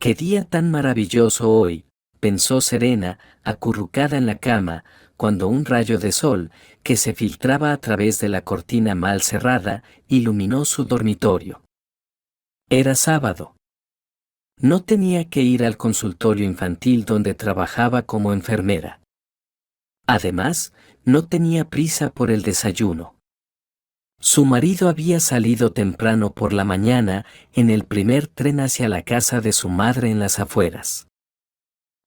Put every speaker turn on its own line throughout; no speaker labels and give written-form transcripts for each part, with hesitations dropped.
¡Qué día tan maravilloso hoy!, pensó Serena, acurrucada en la cama, cuando un rayo de sol, que se filtraba a través de la cortina mal cerrada, iluminó su dormitorio. Era sábado. No tenía que ir al consultorio infantil donde trabajaba como enfermera. Además, no tenía prisa por el desayuno. Su marido había salido temprano por la mañana en el primer tren hacia la casa de su madre en las afueras.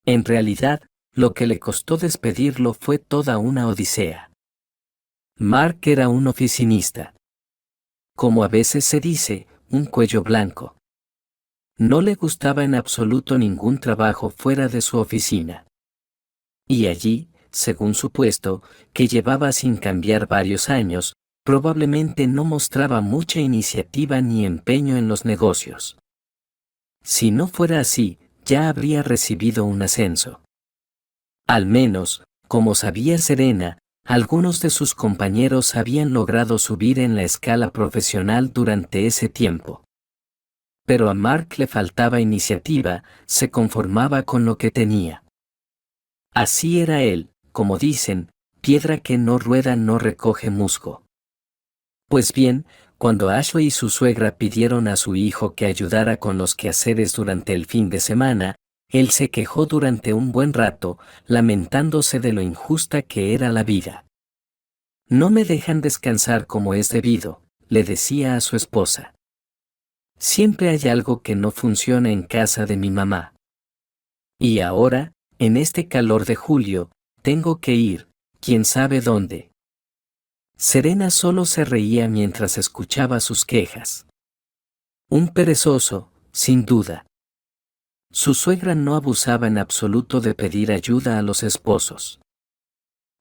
En realidad, lo que le costó despedirlo fue toda una odisea. Mark era un oficinista. Como a veces se dice, un cuello blanco. No le gustaba en absoluto ningún trabajo fuera de su oficina. Y allí, según su puesto, que llevaba sin cambiar varios años, probablemente no mostraba mucha iniciativa ni empeño en los negocios. Si no fuera así, ya habría recibido un ascenso. Al menos, como sabía Serena, algunos de sus compañeros habían logrado subir en la escala profesional durante ese tiempo. Pero a Mark le faltaba iniciativa, se conformaba con lo que tenía. Así era él, como dicen, piedra que no rueda no recoge musgo. Pues bien, cuando Ashley y su suegra pidieron a su hijo que ayudara con los quehaceres durante el fin de semana, él se quejó durante un buen rato, lamentándose de lo injusta que era la vida. No me dejan descansar como es debido, le decía a su esposa. Siempre hay algo que no funciona en casa de mi mamá. Y ahora, en este calor de julio, tengo que ir, quién sabe dónde. Serena solo se reía mientras escuchaba sus quejas. Un perezoso, sin duda. Su suegra no abusaba en absoluto de pedir ayuda a los esposos.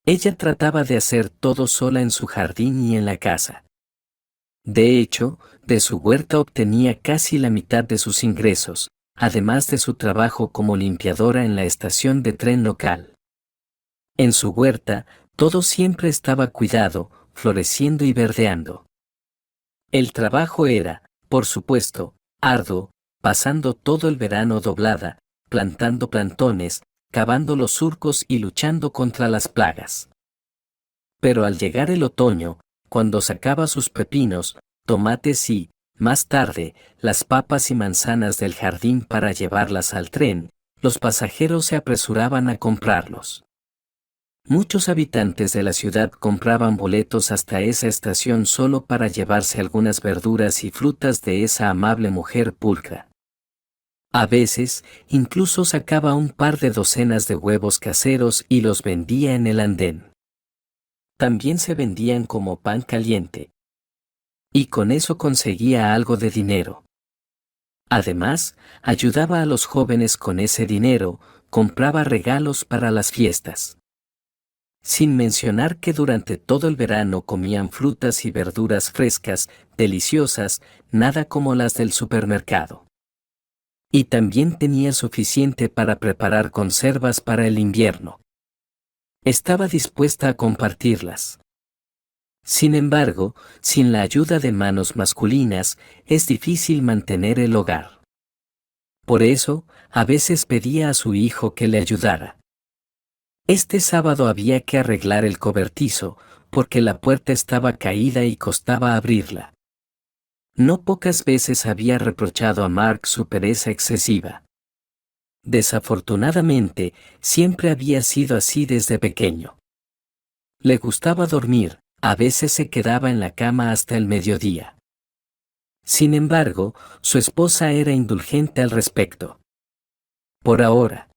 Ella trataba de hacer todo sola en su jardín y en la casa. De hecho, de su huerta obtenía casi la mitad de sus ingresos, además de su trabajo como limpiadora en la estación de tren local. En su huerta, todo siempre estaba cuidado, floreciendo y verdeando. El trabajo era, por supuesto, arduo, pasando todo el verano doblada, plantando plantones, cavando los surcos y luchando contra las plagas. Pero al llegar el otoño, cuando sacaba sus pepinos, tomates y, más tarde, las papas y manzanas del jardín para llevarlas al tren, los pasajeros se apresuraban a comprarlos. Muchos habitantes de la ciudad compraban boletos hasta esa estación solo para llevarse algunas verduras y frutas de esa amable mujer pulcra. A veces, incluso sacaba un par de docenas de huevos caseros y los vendía en el andén. También se vendían como pan caliente. Y con eso conseguía algo de dinero. Además, ayudaba a los jóvenes con ese dinero, compraba regalos para las fiestas. Sin mencionar que durante todo el verano comían frutas y verduras frescas, deliciosas, nada como las del supermercado. Y también tenía suficiente para preparar conservas para el invierno. Estaba dispuesta a compartirlas. Sin embargo, sin la ayuda de manos masculinas, es difícil mantener el hogar. Por eso, a veces pedía a su hijo que le ayudara. Este sábado había que arreglar el cobertizo, porque la puerta estaba caída y costaba abrirla. No pocas veces había reprochado a Mark su pereza excesiva. Desafortunadamente, siempre había sido así desde pequeño. Le gustaba dormir, a veces se quedaba en la cama hasta el mediodía. Sin embargo, su esposa era indulgente al respecto. Por ahora.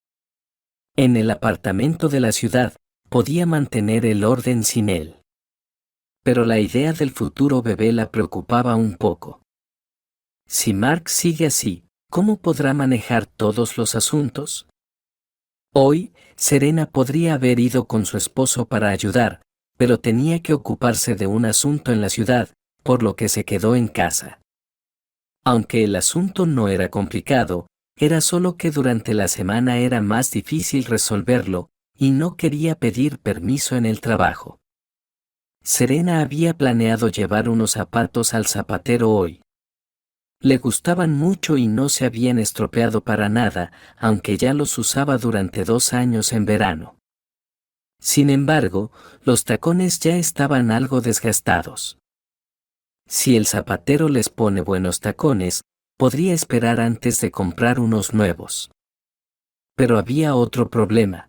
En el apartamento de la ciudad, podía mantener el orden sin él. Pero la idea del futuro bebé la preocupaba un poco. Si Mark sigue así, ¿cómo podrá manejar todos los asuntos? Hoy, Serena podría haber ido con su esposo para ayudar, pero tenía que ocuparse de un asunto en la ciudad, por lo que se quedó en casa. Aunque el asunto no era complicado, era solo que durante la semana era más difícil resolverlo, y no quería pedir permiso en el trabajo. Serena había planeado llevar unos zapatos al zapatero hoy. Le gustaban mucho y no se habían estropeado para nada, aunque ya los usaba durante 2 años en verano. Sin embargo, los tacones ya estaban algo desgastados. Si el zapatero les pone buenos tacones, podría esperar antes de comprar unos nuevos. Pero había otro problema.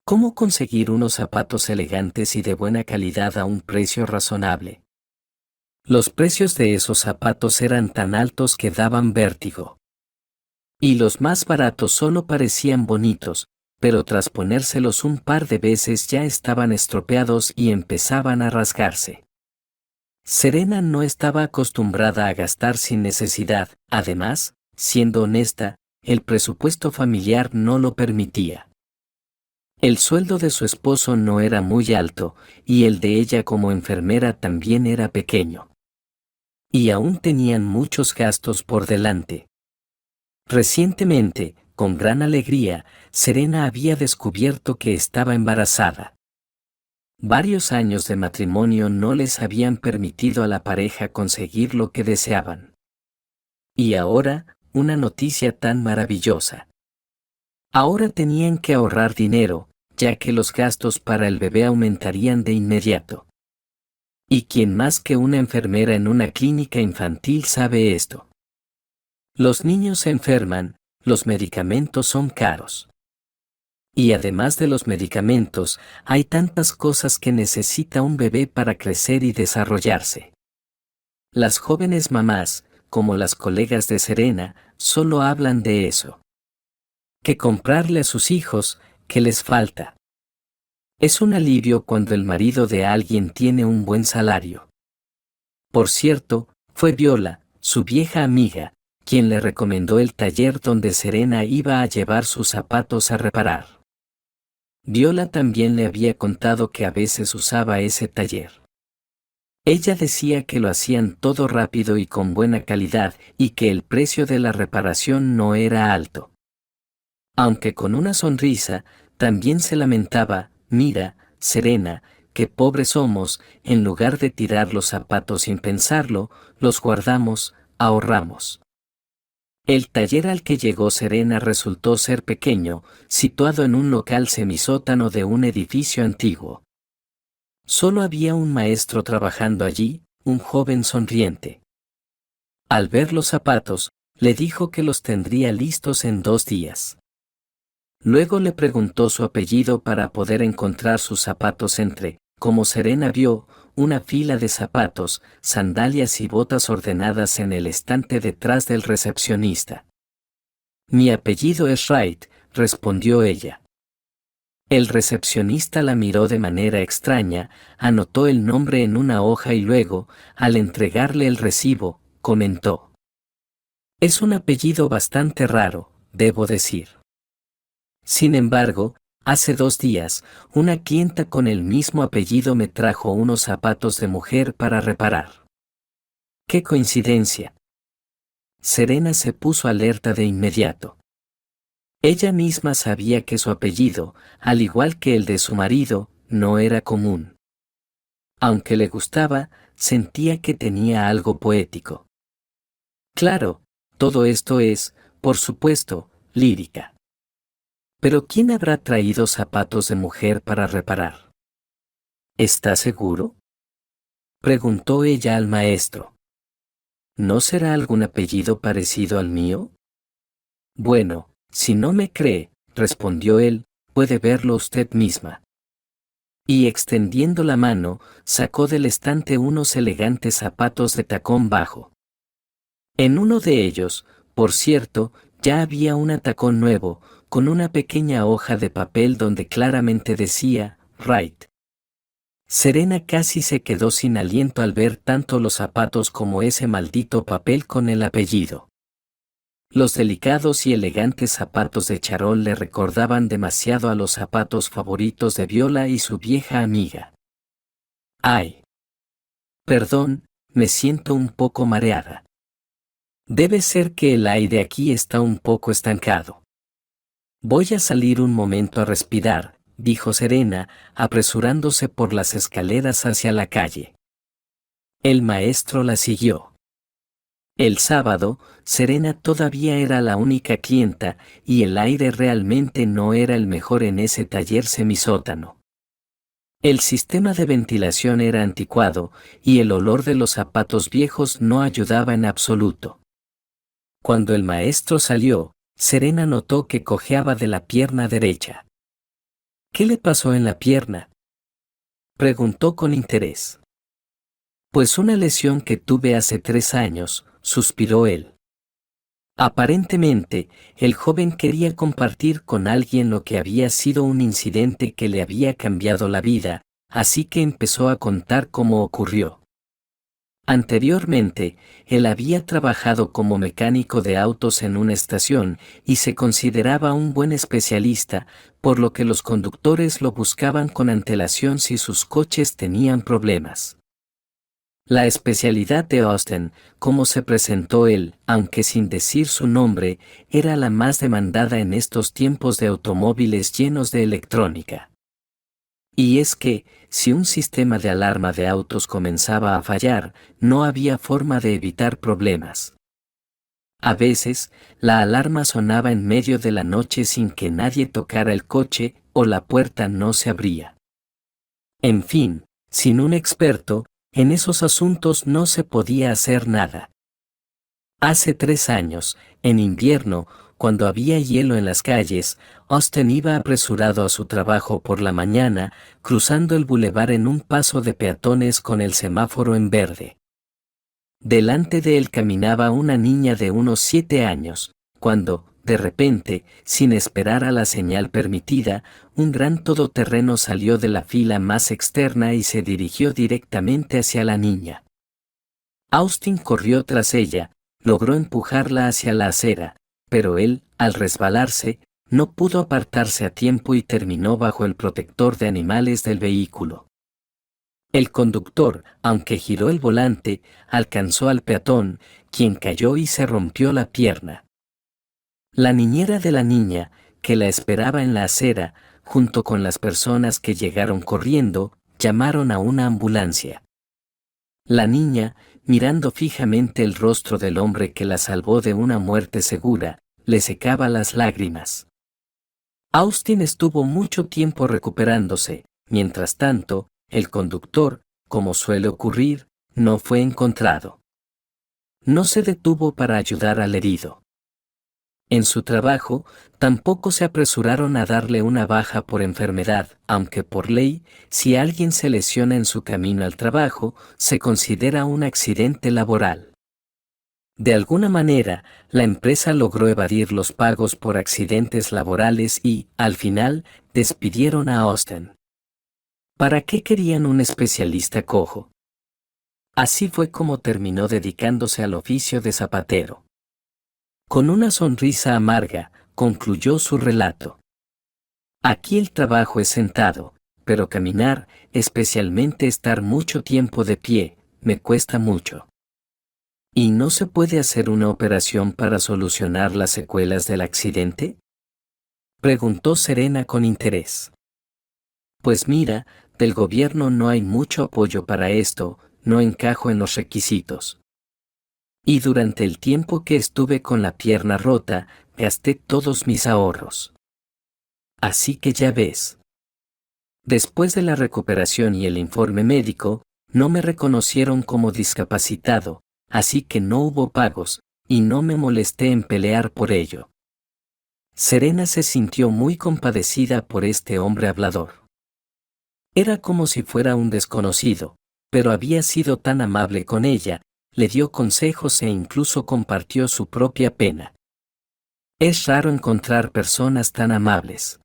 ¿Cómo conseguir unos zapatos elegantes y de buena calidad a un precio razonable? Los precios de esos zapatos eran tan altos que daban vértigo. Y los más baratos solo parecían bonitos, pero tras ponérselos un par de veces ya estaban estropeados y empezaban a rasgarse. Serena no estaba acostumbrada a gastar sin necesidad, además, siendo honesta, el presupuesto familiar no lo permitía. El sueldo de su esposo no era muy alto, y el de ella como enfermera también era pequeño. Y aún tenían muchos gastos por delante. Recientemente, con gran alegría, Serena había descubierto que estaba embarazada. Varios años de matrimonio no les habían permitido a la pareja conseguir lo que deseaban. Y ahora, una noticia tan maravillosa. Ahora tenían que ahorrar dinero, ya que los gastos para el bebé aumentarían de inmediato. ¿Y quién más que una enfermera en una clínica infantil sabe esto? Los niños se enferman, los medicamentos son caros. Y además de los medicamentos, hay tantas cosas que necesita un bebé para crecer y desarrollarse. Las jóvenes mamás, como las colegas de Serena, solo hablan de eso. ¿Qué comprarle a sus hijos? ¿Qué les falta? Es un alivio cuando el marido de alguien tiene un buen salario. Por cierto, fue Viola, su vieja amiga, quien le recomendó el taller donde Serena iba a llevar sus zapatos a reparar. Viola también le había contado que a veces usaba ese taller. Ella decía que lo hacían todo rápido y con buena calidad y que el precio de la reparación no era alto. Aunque con una sonrisa, también se lamentaba: mira, Serena, qué pobres somos, en lugar de tirar los zapatos sin pensarlo, los guardamos, ahorramos. El taller al que llegó Serena resultó ser pequeño, situado en un local semisótano de un edificio antiguo. Solo había un maestro trabajando allí, un joven sonriente. Al ver los zapatos, le dijo que los tendría listos en 2 días. Luego le preguntó su apellido para poder encontrar sus zapatos entre, como Serena vio, una fila de zapatos, sandalias y botas ordenadas en el estante detrás del recepcionista. Mi apellido es Wright, respondió ella. El recepcionista la miró de manera extraña, anotó el nombre en una hoja y luego, al entregarle el recibo, comentó: es un apellido bastante raro, debo decir. Sin embargo, hace 2 días, una clienta con el mismo apellido me trajo unos zapatos de mujer para reparar. ¡Qué coincidencia! Serena se puso alerta de inmediato. Ella misma sabía que su apellido, al igual que el de su marido, no era común. Aunque le gustaba, sentía que tenía algo poético. Claro, todo esto es, por supuesto, lírica. ¿Pero quién habrá traído zapatos de mujer para reparar? ¿Está seguro?, preguntó ella al maestro. ¿No será algún apellido parecido al mío? Bueno, si no me cree, respondió él, puede verlo usted misma. Y extendiendo la mano, sacó del estante unos elegantes zapatos de tacón bajo. En uno de ellos, por cierto, ya había un tacón nuevo, con una pequeña hoja de papel donde claramente decía, Wright. Serena casi se quedó sin aliento al ver tanto los zapatos como ese maldito papel con el apellido. Los delicados y elegantes zapatos de charol le recordaban demasiado a los zapatos favoritos de Viola y su vieja amiga. ¡Ay! Perdón, me siento un poco mareada. Debe ser que el aire aquí está un poco estancado. Voy a salir un momento a respirar, dijo Serena, apresurándose por las escaleras hacia la calle. El maestro la siguió. El sábado, Serena todavía era la única clienta y el aire realmente no era el mejor en ese taller semisótano. El sistema de ventilación era anticuado y el olor de los zapatos viejos no ayudaba en absoluto. Cuando el maestro salió, Serena notó que cojeaba de la pierna derecha. ¿Qué le pasó en la pierna?, preguntó con interés. Pues una lesión que tuve hace 3 años, suspiró él. Aparentemente, el joven quería compartir con alguien lo que había sido un incidente que le había cambiado la vida, así que empezó a contar cómo ocurrió. Anteriormente, él había trabajado como mecánico de autos en una estación y se consideraba un buen especialista, por lo que los conductores lo buscaban con antelación si sus coches tenían problemas. La especialidad de Austin, como se presentó él, aunque sin decir su nombre, era la más demandada en estos tiempos de automóviles llenos de electrónica. Y es que, si un sistema de alarma de autos comenzaba a fallar, no había forma de evitar problemas. A veces, la alarma sonaba en medio de la noche sin que nadie tocara el coche o la puerta no se abría. En fin, sin un experto, en esos asuntos no se podía hacer nada. Hace 3 años, en invierno, cuando había hielo en las calles, Austin iba apresurado a su trabajo por la mañana, cruzando el bulevar en un paso de peatones con el semáforo en verde. Delante de él caminaba una niña de unos 7 años, cuando, de repente, sin esperar a la señal permitida, un gran todoterreno salió de la fila más externa y se dirigió directamente hacia la niña. Austin corrió tras ella, logró empujarla hacia la acera, pero él, al resbalarse, no pudo apartarse a tiempo y terminó bajo el protector de animales del vehículo. El conductor, aunque giró el volante, alcanzó al peatón, quien cayó y se rompió la pierna. La niñera de la niña, que la esperaba en la acera, junto con las personas que llegaron corriendo, llamaron a una ambulancia. La niña, mirando fijamente el rostro del hombre que la salvó de una muerte segura, le secaba las lágrimas. Austin estuvo mucho tiempo recuperándose, mientras tanto, el conductor, como suele ocurrir, no fue encontrado. No se detuvo para ayudar al herido. En su trabajo, tampoco se apresuraron a darle una baja por enfermedad, aunque por ley, si alguien se lesiona en su camino al trabajo, se considera un accidente laboral. De alguna manera, la empresa logró evadir los pagos por accidentes laborales y, al final, despidieron a Austin. ¿Para qué querían un especialista cojo? Así fue como terminó dedicándose al oficio de zapatero. Con una sonrisa amarga, concluyó su relato. Aquí el trabajo es sentado, pero caminar, especialmente estar mucho tiempo de pie, me cuesta mucho. ¿Y no se puede hacer una operación para solucionar las secuelas del accidente?, preguntó Serena con interés. Pues mira, del gobierno no hay mucho apoyo para esto, no encajo en los requisitos. Y durante el tiempo que estuve con la pierna rota, gasté todos mis ahorros. Así que ya ves. Después de la recuperación y el informe médico, no me reconocieron como discapacitado, así que no hubo pagos, y no me molesté en pelear por ello. Serena se sintió muy compadecida por este hombre hablador. Era como si fuera un desconocido, pero había sido tan amable con ella, le dio consejos e incluso compartió su propia pena. Es raro encontrar personas tan amables.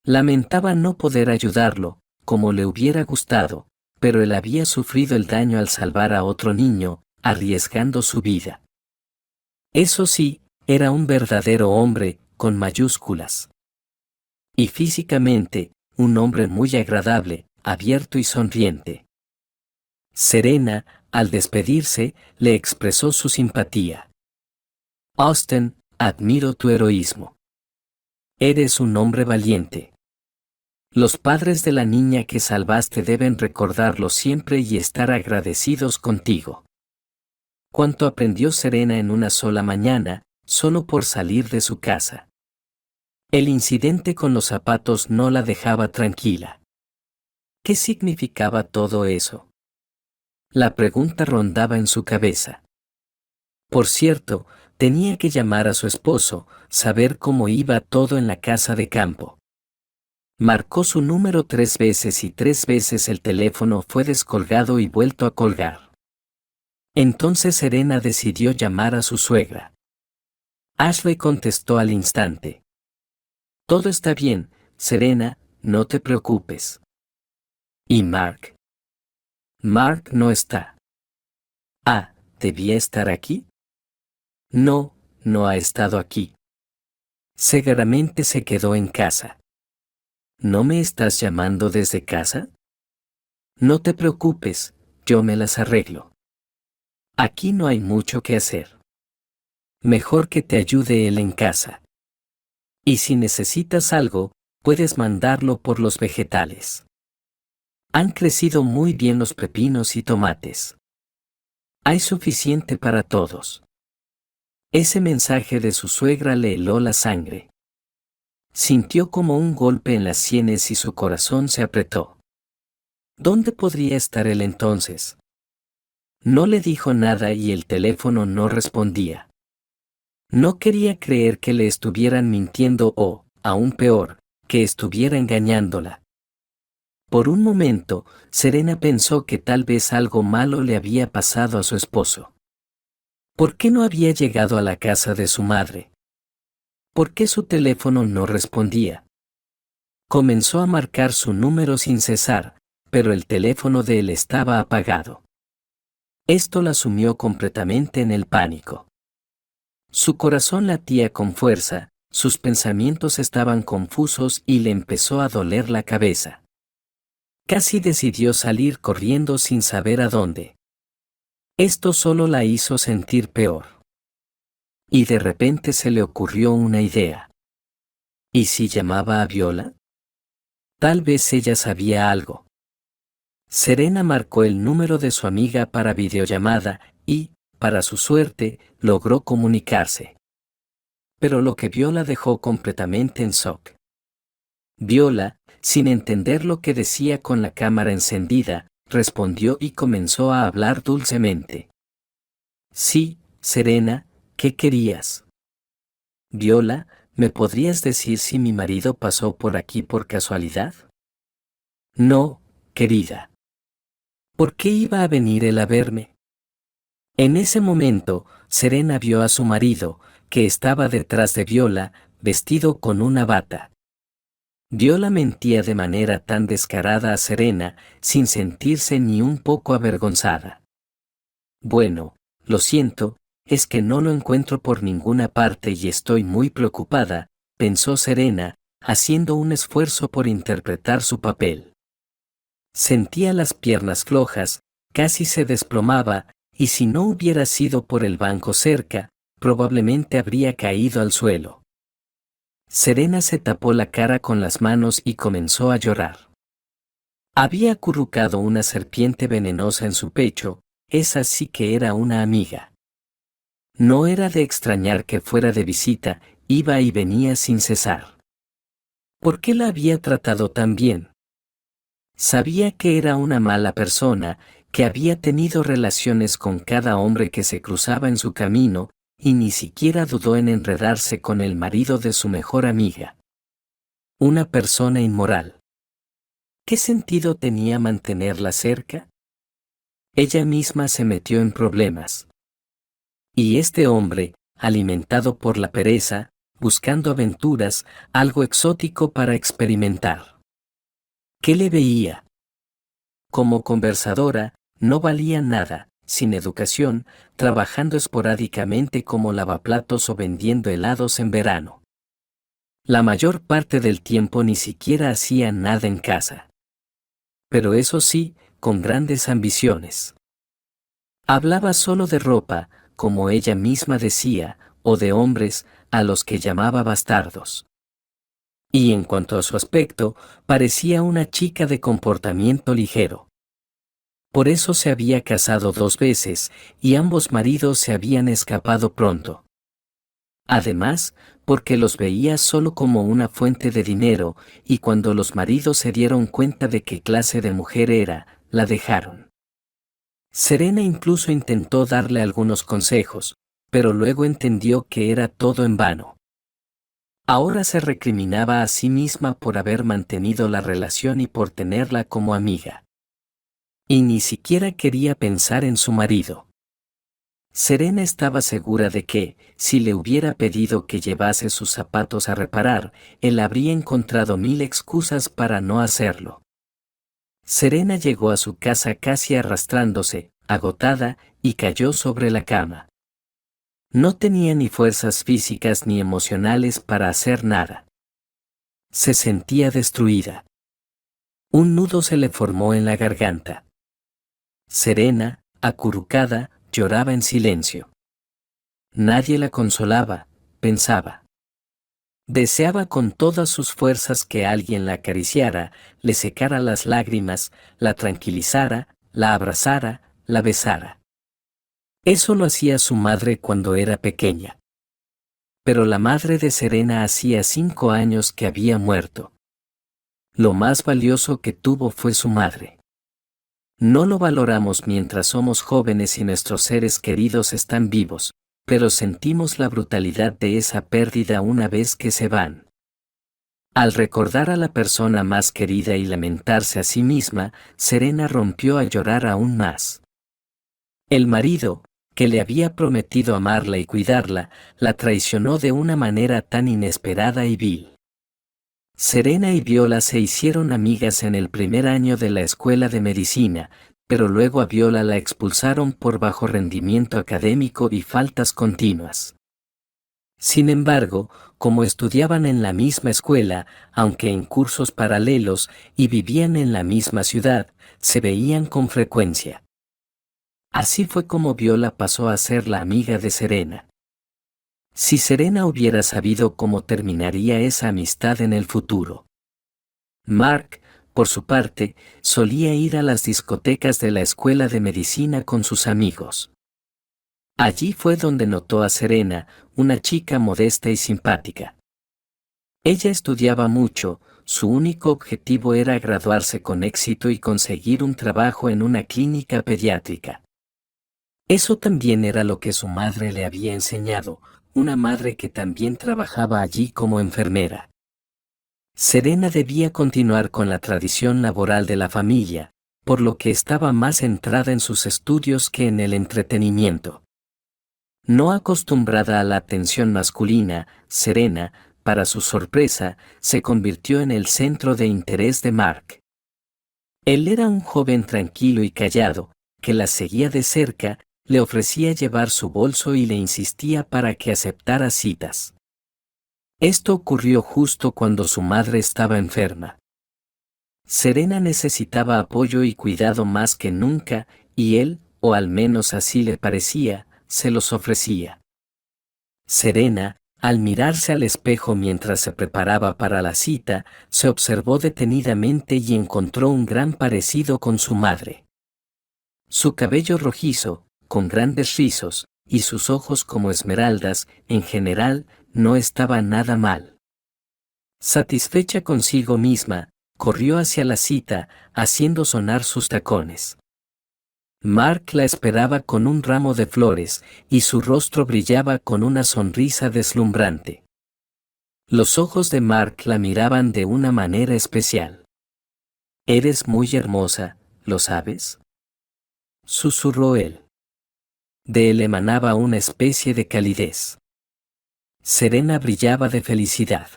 Lamentaba no poder ayudarlo, como le hubiera gustado, pero él había sufrido el daño al salvar a otro niño, arriesgando su vida. Eso sí, era un verdadero hombre, con mayúsculas. Y físicamente, un hombre muy agradable, abierto y sonriente. Serena, al despedirse, le expresó su simpatía. Austin, admiro tu heroísmo. Eres un hombre valiente. Los padres de la niña que salvaste deben recordarlo siempre y estar agradecidos contigo. Cuánto aprendió Serena en una sola mañana, solo por salir de su casa. El incidente con los zapatos no la dejaba tranquila. ¿Qué significaba todo eso? La pregunta rondaba en su cabeza. Por cierto, tenía que llamar a su esposo, saber cómo iba todo en la casa de campo. Marcó su número 3 veces y 3 veces el teléfono fue descolgado y vuelto a colgar. Entonces Serena decidió llamar a su suegra. Ashley contestó al instante. Todo está bien, Serena, no te preocupes. ¿Y Mark? Mark no está. Ah, ¿debía estar aquí? No, no ha estado aquí. Seguramente se quedó en casa. ¿No me estás llamando desde casa? No te preocupes, yo me las arreglo. Aquí no hay mucho que hacer. Mejor que te ayude él en casa. Y si necesitas algo, puedes mandarlo por los vegetales. Han crecido muy bien los pepinos y tomates. Hay suficiente para todos. Ese mensaje de su suegra le heló la sangre. Sintió como un golpe en las sienes y su corazón se apretó. ¿Dónde podría estar él entonces? No le dijo nada y el teléfono no respondía. No quería creer que le estuvieran mintiendo o, aún peor, que estuviera engañándola. Por un momento, Serena pensó que tal vez algo malo le había pasado a su esposo. ¿Por qué no había llegado a la casa de su madre? ¿Por qué su teléfono no respondía? Comenzó a marcar su número sin cesar, pero el teléfono de él estaba apagado. Esto la sumió completamente en el pánico. Su corazón latía con fuerza, sus pensamientos estaban confusos y le empezó a doler la cabeza. Casi decidió salir corriendo sin saber a dónde. Esto solo la hizo sentir peor. Y de repente se le ocurrió una idea. ¿Y si llamaba a Viola? Tal vez ella sabía algo. Serena marcó el número de su amiga para videollamada y, para su suerte, logró comunicarse. Pero lo que vio la dejó completamente en shock. Viola, sin entender lo que decía con la cámara encendida, respondió y comenzó a hablar dulcemente. Sí, Serena, ¿qué querías? Viola, ¿me podrías decir si mi marido pasó por aquí por casualidad? No, querida. ¿Por qué iba a venir él a verme? En ese momento, Serena vio a su marido, que estaba detrás de Viola, vestido con una bata. Viola mentía de manera tan descarada a Serena, sin sentirse ni un poco avergonzada. Bueno, lo siento, es que no lo encuentro por ninguna parte y estoy muy preocupada, pensó Serena, haciendo un esfuerzo por interpretar su papel. Sentía las piernas flojas, casi se desplomaba, y si no hubiera sido por el banco cerca, probablemente habría caído al suelo. Serena se tapó la cara con las manos y comenzó a llorar. Había acurrucado una serpiente venenosa en su pecho, esa sí que era una amiga. No era de extrañar que fuera de visita, iba y venía sin cesar. ¿Por qué la había tratado tan bien? Sabía que era una mala persona, que había tenido relaciones con cada hombre que se cruzaba en su camino, y ni siquiera dudó en enredarse con el marido de su mejor amiga. Una persona inmoral. ¿Qué sentido tenía mantenerla cerca? Ella misma se metió en problemas. Y este hombre, alimentado por la pereza, buscando aventuras, algo exótico para experimentar. ¿Qué le veía? Como conversadora, no valía nada, sin educación, trabajando esporádicamente como lavaplatos o vendiendo helados en verano. La mayor parte del tiempo ni siquiera hacía nada en casa. Pero eso sí, con grandes ambiciones. Hablaba solo de ropa, como ella misma decía, o de hombres, a los que llamaba bastardos. Y en cuanto a su aspecto, parecía una chica de comportamiento ligero. Por eso se había casado 2 veces, y ambos maridos se habían escapado pronto. Además, porque los veía solo como una fuente de dinero, y cuando los maridos se dieron cuenta de qué clase de mujer era, la dejaron. Serena incluso intentó darle algunos consejos, pero luego entendió que era todo en vano. Ahora se recriminaba a sí misma por haber mantenido la relación y por tenerla como amiga. Y ni siquiera quería pensar en su marido. Serena estaba segura de que, si le hubiera pedido que llevase sus zapatos a reparar, él habría encontrado 1000 excusas para no hacerlo. Serena llegó a su casa casi arrastrándose, agotada, y cayó sobre la cama. No tenía ni fuerzas físicas ni emocionales para hacer nada. Se sentía destruida. Un nudo se le formó en la garganta. Serena, acurrucada, lloraba en silencio. Nadie la consolaba, pensaba. Deseaba con todas sus fuerzas que alguien la acariciara, le secara las lágrimas, la tranquilizara, la abrazara, la besara. Eso lo hacía su madre cuando era pequeña. Pero la madre de Serena hacía 5 años que había muerto. Lo más valioso que tuvo fue su madre. No lo valoramos mientras somos jóvenes y nuestros seres queridos están vivos, pero sentimos la brutalidad de esa pérdida una vez que se van. Al recordar a la persona más querida y lamentarse a sí misma, Serena rompió a llorar aún más. El marido, que le había prometido amarla y cuidarla, la traicionó de una manera tan inesperada y vil. Serena y Viola se hicieron amigas en el primer año de la escuela de medicina, pero luego a Viola la expulsaron por bajo rendimiento académico y faltas continuas. Sin embargo, como estudiaban en la misma escuela, aunque en cursos paralelos, y vivían en la misma ciudad, se veían con frecuencia. Así fue como Viola pasó a ser la amiga de Serena. Si Serena hubiera sabido cómo terminaría esa amistad en el futuro. Mark, por su parte, solía ir a las discotecas de la escuela de medicina con sus amigos. Allí fue donde notó a Serena, una chica modesta y simpática. Ella estudiaba mucho, su único objetivo era graduarse con éxito y conseguir un trabajo en una clínica pediátrica. Eso también era lo que su madre le había enseñado, una madre que también trabajaba allí como enfermera. Serena debía continuar con la tradición laboral de la familia, por lo que estaba más centrada en sus estudios que en el entretenimiento. No acostumbrada a la atención masculina, Serena, para su sorpresa, se convirtió en el centro de interés de Mark. Él era un joven tranquilo y callado, que la seguía de cerca, le ofrecía llevar su bolso y le insistía para que aceptara citas. Esto ocurrió justo cuando su madre estaba enferma. Serena necesitaba apoyo y cuidado más que nunca, y él, o al menos así le parecía, se los ofrecía. Serena, al mirarse al espejo mientras se preparaba para la cita, se observó detenidamente y encontró un gran parecido con su madre. Su cabello rojizo, con grandes rizos, y sus ojos como esmeraldas, en general, no estaba nada mal. Satisfecha consigo misma, corrió hacia la cita, haciendo sonar sus tacones. Mark la esperaba con un ramo de flores, y su rostro brillaba con una sonrisa deslumbrante. Los ojos de Mark la miraban de una manera especial. «Eres muy hermosa, ¿lo sabes?», susurró él. De él emanaba una especie de calidez. Serena brillaba de felicidad.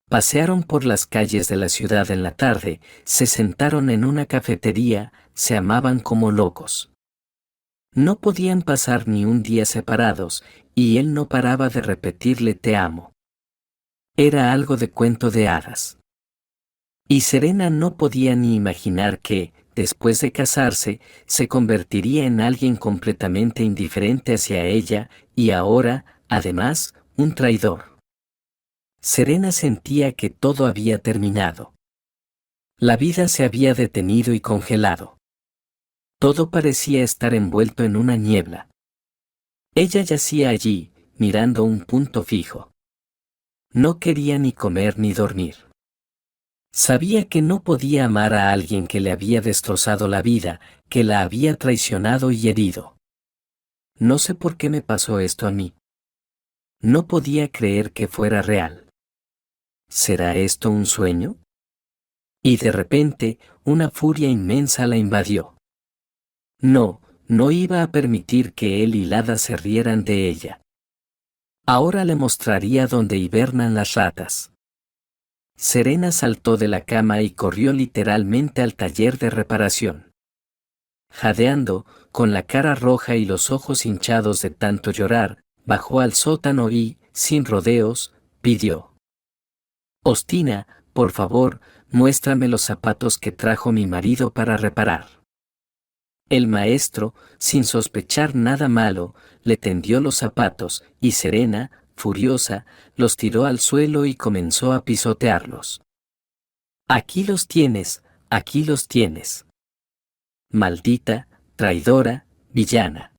Pasearon por las calles de la ciudad en la tarde, se sentaron en una cafetería, se amaban como locos. No podían pasar ni un día separados, y él no paraba de repetirle te amo. Era algo de cuento de hadas. Y Serena no podía ni imaginar que, después de casarse, se convertiría en alguien completamente indiferente hacia ella, y ahora, además, un traidor. Serena sentía que todo había terminado. La vida se había detenido y congelado. Todo parecía estar envuelto en una niebla. Ella yacía allí, mirando un punto fijo. No quería ni comer ni dormir. Sabía que no podía amar a alguien que le había destrozado la vida, que la había traicionado y herido. No sé por qué me pasó esto a mí. No podía creer que fuera real. ¿Será esto un sueño? Y de repente, una furia inmensa la invadió. No iba a permitir que él y Lada se rieran de ella. Ahora le mostraría dónde hibernan las ratas. Serena saltó de la cama y corrió literalmente al taller de reparación. Jadeando, con la cara roja y los ojos hinchados de tanto llorar, bajó al sótano y, sin rodeos, pidió: «Ostina, por favor, muéstrame los zapatos que trajo mi marido para reparar». El maestro, sin sospechar nada malo, le tendió los zapatos, y Serena, furiosa, los tiró al suelo y comenzó a pisotearlos. «Aquí los tienes, aquí los tienes. Maldita, traidora, villana».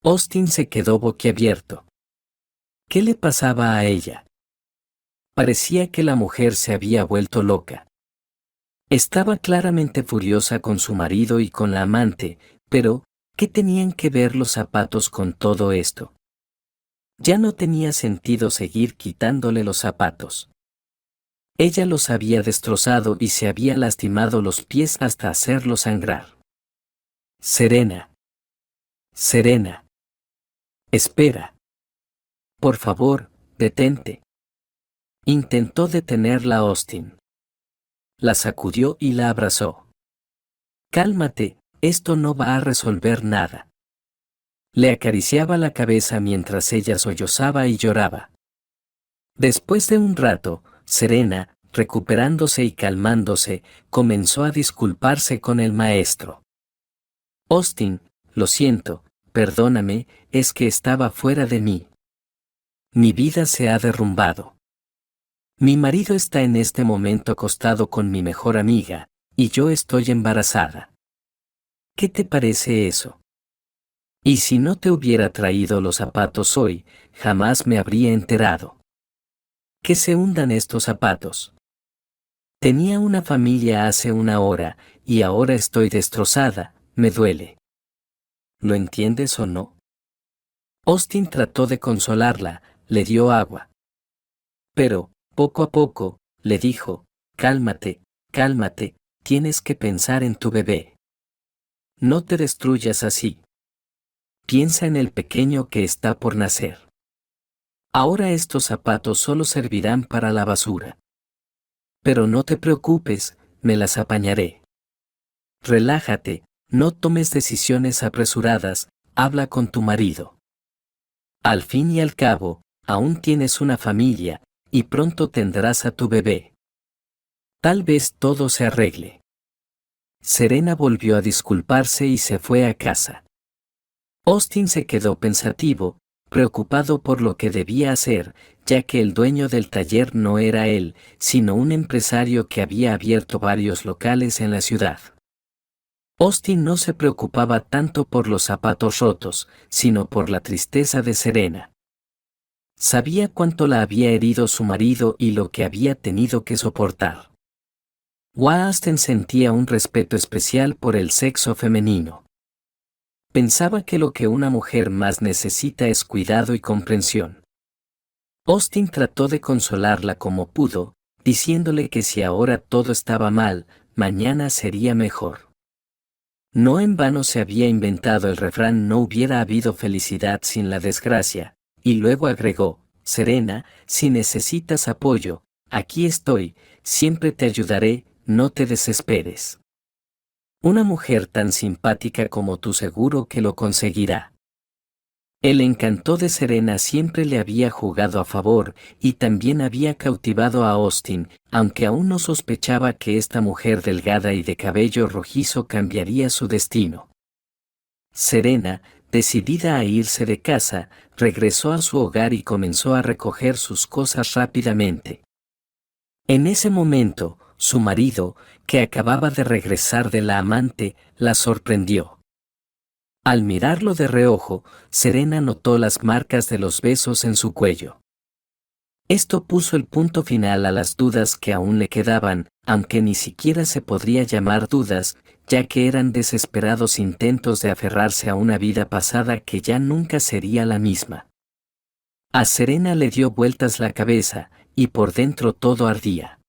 Austin se quedó boquiabierto. ¿Qué le pasaba a ella? Parecía que la mujer se había vuelto loca. Estaba claramente furiosa con su marido y con la amante, pero, ¿qué tenían que ver los zapatos con todo esto? Ya no tenía sentido seguir quitándole los zapatos. Ella los había destrozado y se había lastimado los pies hasta hacerlos sangrar. «Serena. Serena. Espera. Por favor, detente». Intentó detenerla Austin. La sacudió y la abrazó. «Cálmate, esto no va a resolver nada». Le acariciaba la cabeza mientras ella sollozaba y lloraba. Después de un rato, Serena, recuperándose y calmándose, comenzó a disculparse con el maestro. «Austin, lo siento, perdóname, es que estaba fuera de mí. Mi vida se ha derrumbado. Mi marido está en este momento acostado con mi mejor amiga, y yo estoy embarazada. ¿Qué te parece eso? Y si no te hubiera traído los zapatos hoy, jamás me habría enterado. Que se hundan estos zapatos. Tenía una familia hace una hora, y ahora estoy destrozada, me duele. ¿Lo entiendes o no?» Austin trató de consolarla, le dio agua. Pero, poco a poco, le dijo: «Cálmate, cálmate, tienes que pensar en tu bebé. No te destruyas así. Piensa en el pequeño que está por nacer. Ahora estos zapatos solo servirán para la basura. Pero no te preocupes, me las apañaré. Relájate, no tomes decisiones apresuradas, habla con tu marido. Al fin y al cabo, aún tienes una familia, y pronto tendrás a tu bebé. Tal vez todo se arregle». Serena volvió a disculparse y se fue a casa. Austin se quedó pensativo, preocupado por lo que debía hacer, ya que el dueño del taller no era él, sino un empresario que había abierto varios locales en la ciudad. Austin no se preocupaba tanto por los zapatos rotos, sino por la tristeza de Serena. Sabía cuánto la había herido su marido y lo que había tenido que soportar. Austin sentía un respeto especial por el sexo femenino. Pensaba que lo que una mujer más necesita es cuidado y comprensión. Austin trató de consolarla como pudo, diciéndole que si ahora todo estaba mal, mañana sería mejor. No en vano se había inventado el refrán «no hubiera habido felicidad sin la desgracia», y luego agregó: «Serena, si necesitas apoyo, aquí estoy, siempre te ayudaré, no te desesperes. Una mujer tan simpática como tú seguro que lo conseguirá». El encanto de Serena siempre le había jugado a favor, y también había cautivado a Austin, aunque aún no sospechaba que esta mujer delgada y de cabello rojizo cambiaría su destino. Serena, decidida a irse de casa, regresó a su hogar y comenzó a recoger sus cosas rápidamente. En ese momento, su marido, que acababa de regresar de la amante, la sorprendió. Al mirarlo de reojo, Serena notó las marcas de los besos en su cuello. Esto puso el punto final a las dudas que aún le quedaban, aunque ni siquiera se podría llamar dudas, ya que eran desesperados intentos de aferrarse a una vida pasada que ya nunca sería la misma. A Serena le dio vueltas la cabeza, y por dentro todo ardía.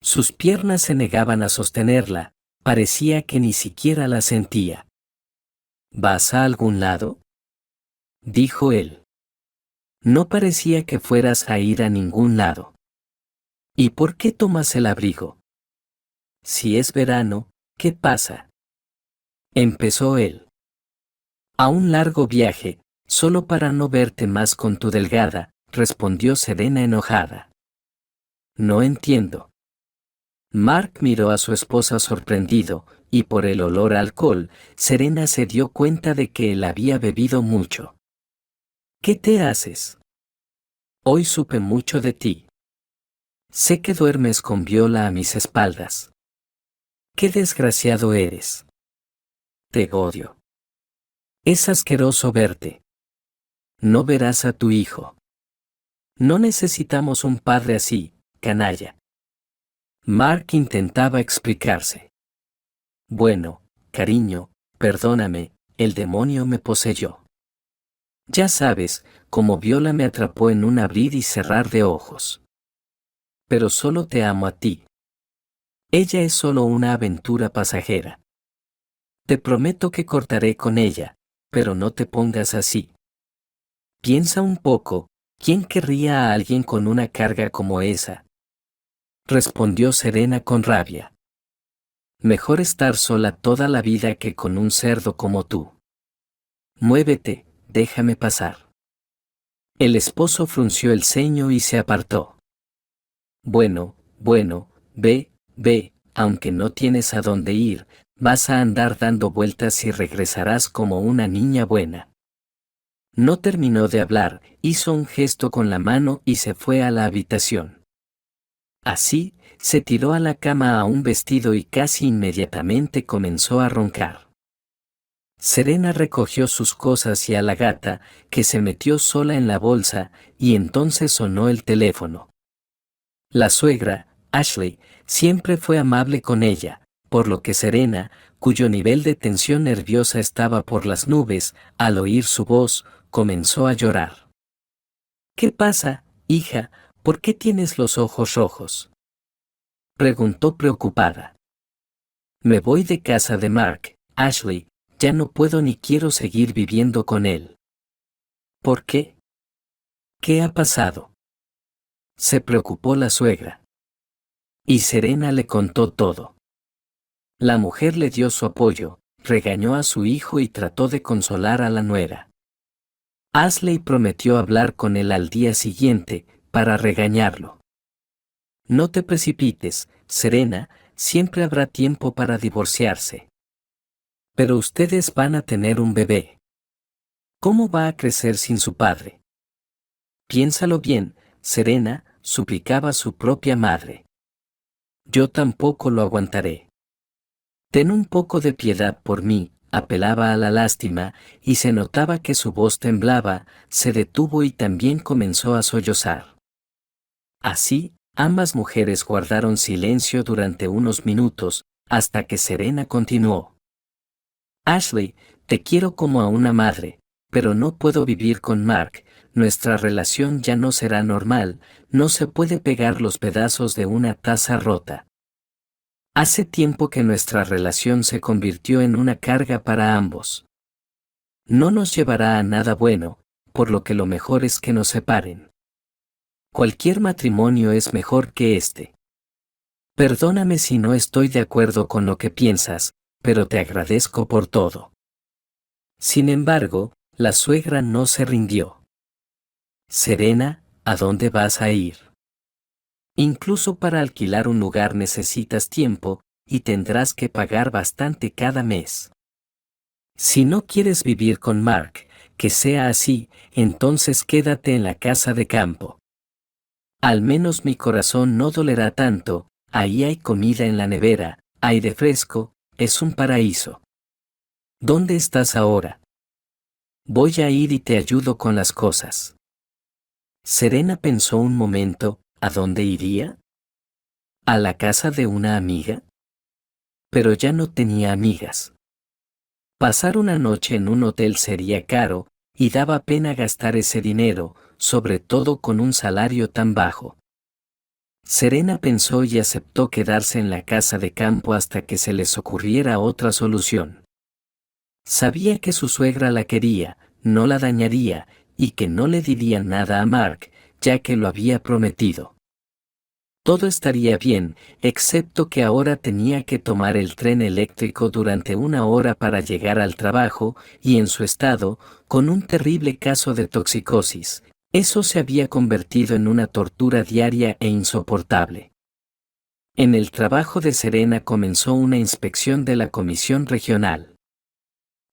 Sus piernas se negaban a sostenerla, parecía que ni siquiera la sentía. ¿Vas a algún lado?, dijo él. No parecía que fueras a ir a ningún lado. ¿Y por qué tomas el abrigo? Si es verano, ¿qué pasa?, empezó él. A un largo viaje, solo para no verte más con tu delgada, respondió Serena enojada. No entiendo. Mark miró a su esposa sorprendido, y por el olor a alcohol, Serena se dio cuenta de que él había bebido mucho. ¿Qué te haces? Hoy supe mucho de ti. Sé que duermes con Viola a mis espaldas. ¡Qué desgraciado eres! Te odio. Es asqueroso verte. No verás a tu hijo. No necesitamos un padre así, canalla. Mark intentaba explicarse. Bueno, cariño, perdóname, el demonio me poseyó. Ya sabes, como Viola me atrapó en un abrir y cerrar de ojos. Pero solo te amo a ti. Ella es solo una aventura pasajera. Te prometo que cortaré con ella, pero no te pongas así. Piensa un poco, ¿quién querría a alguien con una carga como esa?, respondió Serena con rabia. Mejor estar sola toda la vida que con un cerdo como tú. Muévete, déjame pasar. El esposo frunció el ceño y se apartó. Bueno, ve, aunque no tienes a dónde ir, vas a andar dando vueltas y regresarás como una niña buena. No terminó de hablar, hizo un gesto con la mano y se fue a la habitación. Así, se tiró a la cama a un vestido y casi inmediatamente comenzó a roncar. Serena recogió sus cosas y a la gata, que se metió sola en la bolsa, y entonces sonó el teléfono. La suegra, Ashley, siempre fue amable con ella, por lo que Serena, cuyo nivel de tensión nerviosa estaba por las nubes, al oír su voz, comenzó a llorar. ¿Qué pasa, hija? ¿Por qué tienes los ojos rojos?, preguntó preocupada. Me voy de casa de Mark, Ashley, ya no puedo ni quiero seguir viviendo con él. ¿Por qué? ¿Qué ha pasado?, se preocupó la suegra. Y Serena le contó todo. La mujer le dio su apoyo, regañó a su hijo y trató de consolar a la nuera. Ashley prometió hablar con él al día siguiente, para regañarlo. No te precipites, Serena, siempre habrá tiempo para divorciarse. Pero ustedes van a tener un bebé. ¿Cómo va a crecer sin su padre? Piénsalo bien, Serena, suplicaba su propia madre. Yo tampoco lo aguantaré. Ten un poco de piedad por mí, apelaba a la lástima, y se notaba que su voz temblaba, se detuvo y también comenzó a sollozar. Así, ambas mujeres guardaron silencio durante unos minutos, hasta que Serena continuó. Ashley, te quiero como a una madre, pero no puedo vivir con Mark, nuestra relación ya no será normal, no se puede pegar los pedazos de una taza rota. Hace tiempo que nuestra relación se convirtió en una carga para ambos. No nos llevará a nada bueno, por lo que lo mejor es que nos separen. Cualquier matrimonio es mejor que este. Perdóname si no estoy de acuerdo con lo que piensas, pero te agradezco por todo. Sin embargo, la suegra no se rindió. Serena, ¿a dónde vas a ir? Incluso para alquilar un lugar necesitas tiempo, y tendrás que pagar bastante cada mes. Si no quieres vivir con Mark, que sea así, entonces quédate en la casa de campo. Al menos mi corazón no dolerá tanto, ahí hay comida en la nevera, aire fresco, es un paraíso. ¿Dónde estás ahora? Voy a ir y te ayudo con las cosas. Serena pensó un momento, ¿a dónde iría? ¿A la casa de una amiga? Pero ya no tenía amigas. Pasar una noche en un hotel sería caro, y daba pena gastar ese dinero, sobre todo con un salario tan bajo. Serena pensó y aceptó quedarse en la casa de campo hasta que se les ocurriera otra solución. Sabía que su suegra la quería, no la dañaría, y que no le diría nada a Mark, ya que lo había prometido. Todo estaría bien, excepto que ahora tenía que tomar el tren eléctrico durante 1 hora para llegar al trabajo, y en su estado, con un terrible caso de toxicosis, eso se había convertido en una tortura diaria e insoportable. En el trabajo de Serena comenzó una inspección de la comisión regional.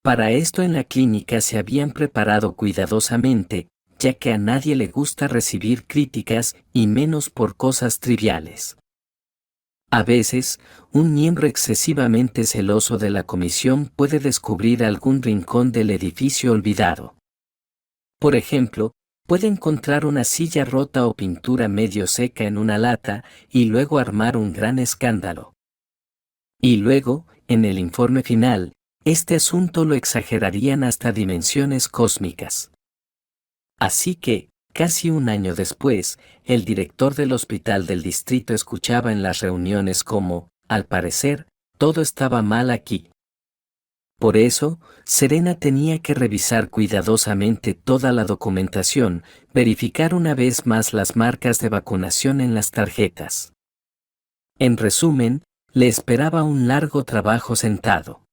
Para esto en la clínica se habían preparado cuidadosamente, ya que a nadie le gusta recibir críticas y menos por cosas triviales. A veces, un miembro excesivamente celoso de la comisión puede descubrir algún rincón del edificio olvidado. Por ejemplo, puede encontrar una silla rota o pintura medio seca en una lata y luego armar un gran escándalo. Y luego, en el informe final, este asunto lo exagerarían hasta dimensiones cósmicas. Así que, casi un año después, el director del hospital del distrito escuchaba en las reuniones cómo, al parecer, todo estaba mal aquí. Por eso, Serena tenía que revisar cuidadosamente toda la documentación, verificar una vez más las marcas de vacunación en las tarjetas. En resumen, le esperaba un largo trabajo sentado.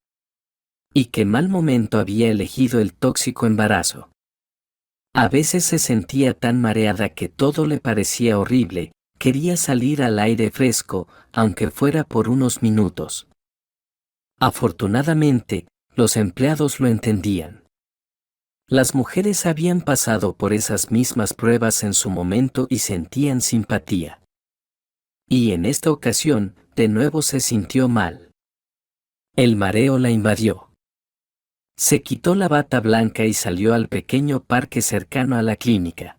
Y qué mal momento había elegido el tóxico embarazo. A veces se sentía tan mareada que todo le parecía horrible, quería salir al aire fresco, aunque fuera por unos minutos. Afortunadamente, los empleados lo entendían. Las mujeres habían pasado por esas mismas pruebas en su momento y sentían simpatía. Y en esta ocasión, de nuevo se sintió mal. El mareo la invadió. Se quitó la bata blanca y salió al pequeño parque cercano a la clínica.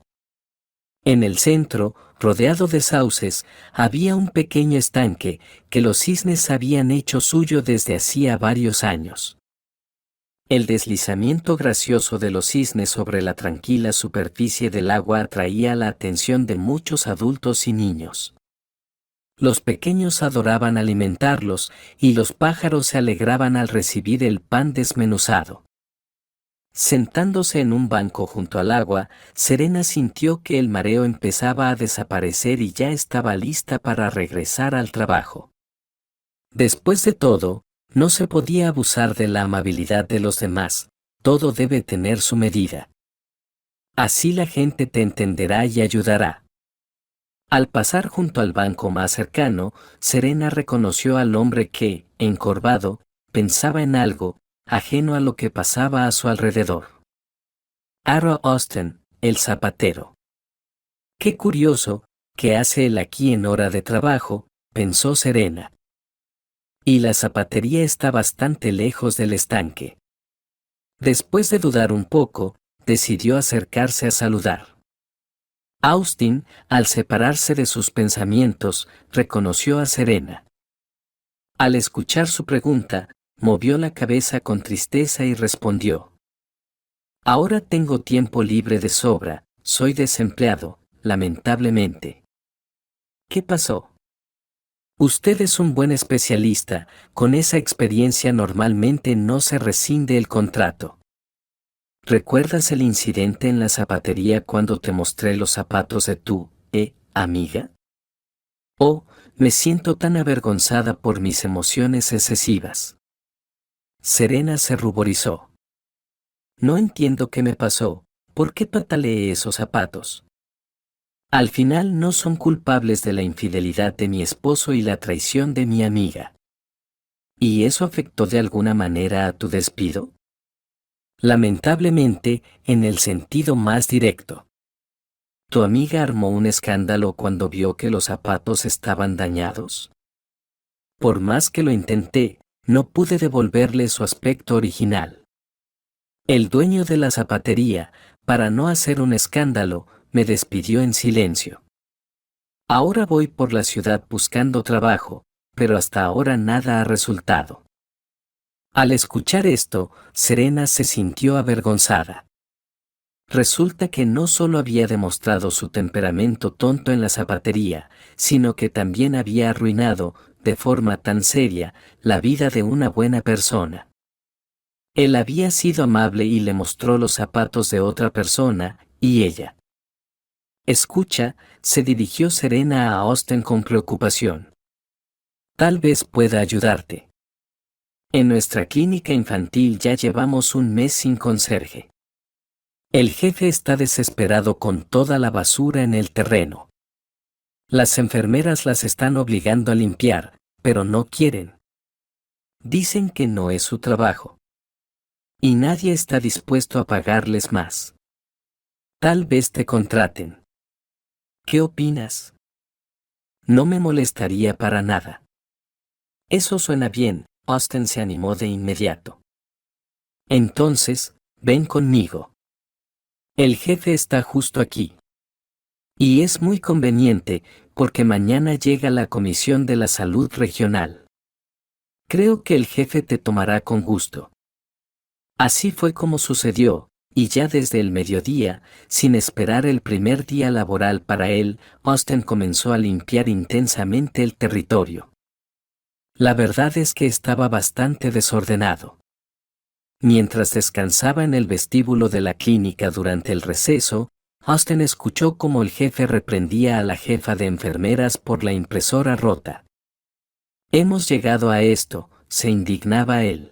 En el centro, rodeado de sauces, había un pequeño estanque que los cisnes habían hecho suyo desde hacía varios años. El deslizamiento gracioso de los cisnes sobre la tranquila superficie del agua atraía la atención de muchos adultos y niños. Los pequeños adoraban alimentarlos, y los pájaros se alegraban al recibir el pan desmenuzado. Sentándose en un banco junto al agua, Serena sintió que el mareo empezaba a desaparecer y ya estaba lista para regresar al trabajo. Después de todo, no se podía abusar de la amabilidad de los demás, todo debe tener su medida. Así la gente te entenderá y ayudará. Al pasar junto al banco más cercano, Serena reconoció al hombre que, encorvado, pensaba en algo, ajeno a lo que pasaba a su alrededor. Aaron Austin, el zapatero. Qué curioso, ¿qué hace él aquí en hora de trabajo?, pensó Serena. Y la zapatería está bastante lejos del estanque. Después de dudar un poco, decidió acercarse a saludar. Austin, al separarse de sus pensamientos, reconoció a Serena. Al escuchar su pregunta, movió la cabeza con tristeza y respondió: Ahora tengo tiempo libre de sobra, soy desempleado, lamentablemente. ¿Qué pasó? Usted es un buen especialista, con esa experiencia normalmente no se rescinde el contrato. ¿Recuerdas el incidente en la zapatería cuando te mostré los zapatos de tu, amiga? Oh, me siento tan avergonzada por mis emociones excesivas. Serena se ruborizó. No entiendo qué me pasó, ¿por qué pataleé esos zapatos? Al final no son culpables de la infidelidad de mi esposo y la traición de mi amiga. ¿Y eso afectó de alguna manera a tu despido? Lamentablemente, en el sentido más directo. ¿Tu amiga armó un escándalo cuando vio que los zapatos estaban dañados? Por más que lo intenté, no pude devolverle su aspecto original. El dueño de la zapatería, para no hacer un escándalo, me despidió en silencio. Ahora voy por la ciudad buscando trabajo, pero hasta ahora nada ha resultado. Al escuchar esto, Serena se sintió avergonzada. Resulta que no solo había demostrado su temperamento tonto en la zapatería, sino que también había arruinado, de forma tan seria, la vida de una buena persona. Él había sido amable y le mostró los zapatos de otra persona, y ella. Escucha, se dirigió Serena a Austen con preocupación. Tal vez pueda ayudarte. En nuestra clínica infantil ya llevamos un mes sin conserje. El jefe está desesperado con toda la basura en el terreno. Las enfermeras las están obligando a limpiar, pero no quieren. Dicen que no es su trabajo. Y nadie está dispuesto a pagarles más. Tal vez te contraten. ¿Qué opinas? No me molestaría para nada. Eso suena bien, Austen se animó de inmediato. Entonces, ven conmigo. El jefe está justo aquí. Y es muy conveniente, porque mañana llega la Comisión de la Salud Regional. Creo que el jefe te tomará con gusto. Así fue como sucedió, y ya desde el mediodía, sin esperar el primer día laboral para él, Austen comenzó a limpiar intensamente el territorio. La verdad es que estaba bastante desordenado. Mientras descansaba en el vestíbulo de la clínica durante el receso, Austen escuchó cómo el jefe reprendía a la jefa de enfermeras por la impresora rota. Hemos llegado a esto, se indignaba él.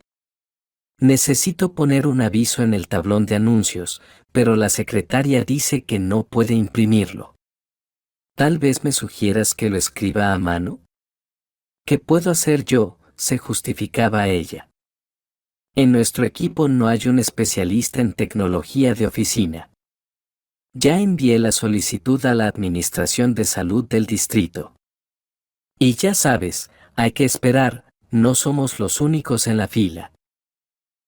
Necesito poner un aviso en el tablón de anuncios, pero la secretaria dice que no puede imprimirlo. Tal vez me sugieras que lo escriba a mano. ¿Qué puedo hacer yo?, se justificaba ella. En nuestro equipo no hay un especialista en tecnología de oficina. Ya envié la solicitud a la Administración de Salud del distrito. Y ya sabes, hay que esperar, no somos los únicos en la fila.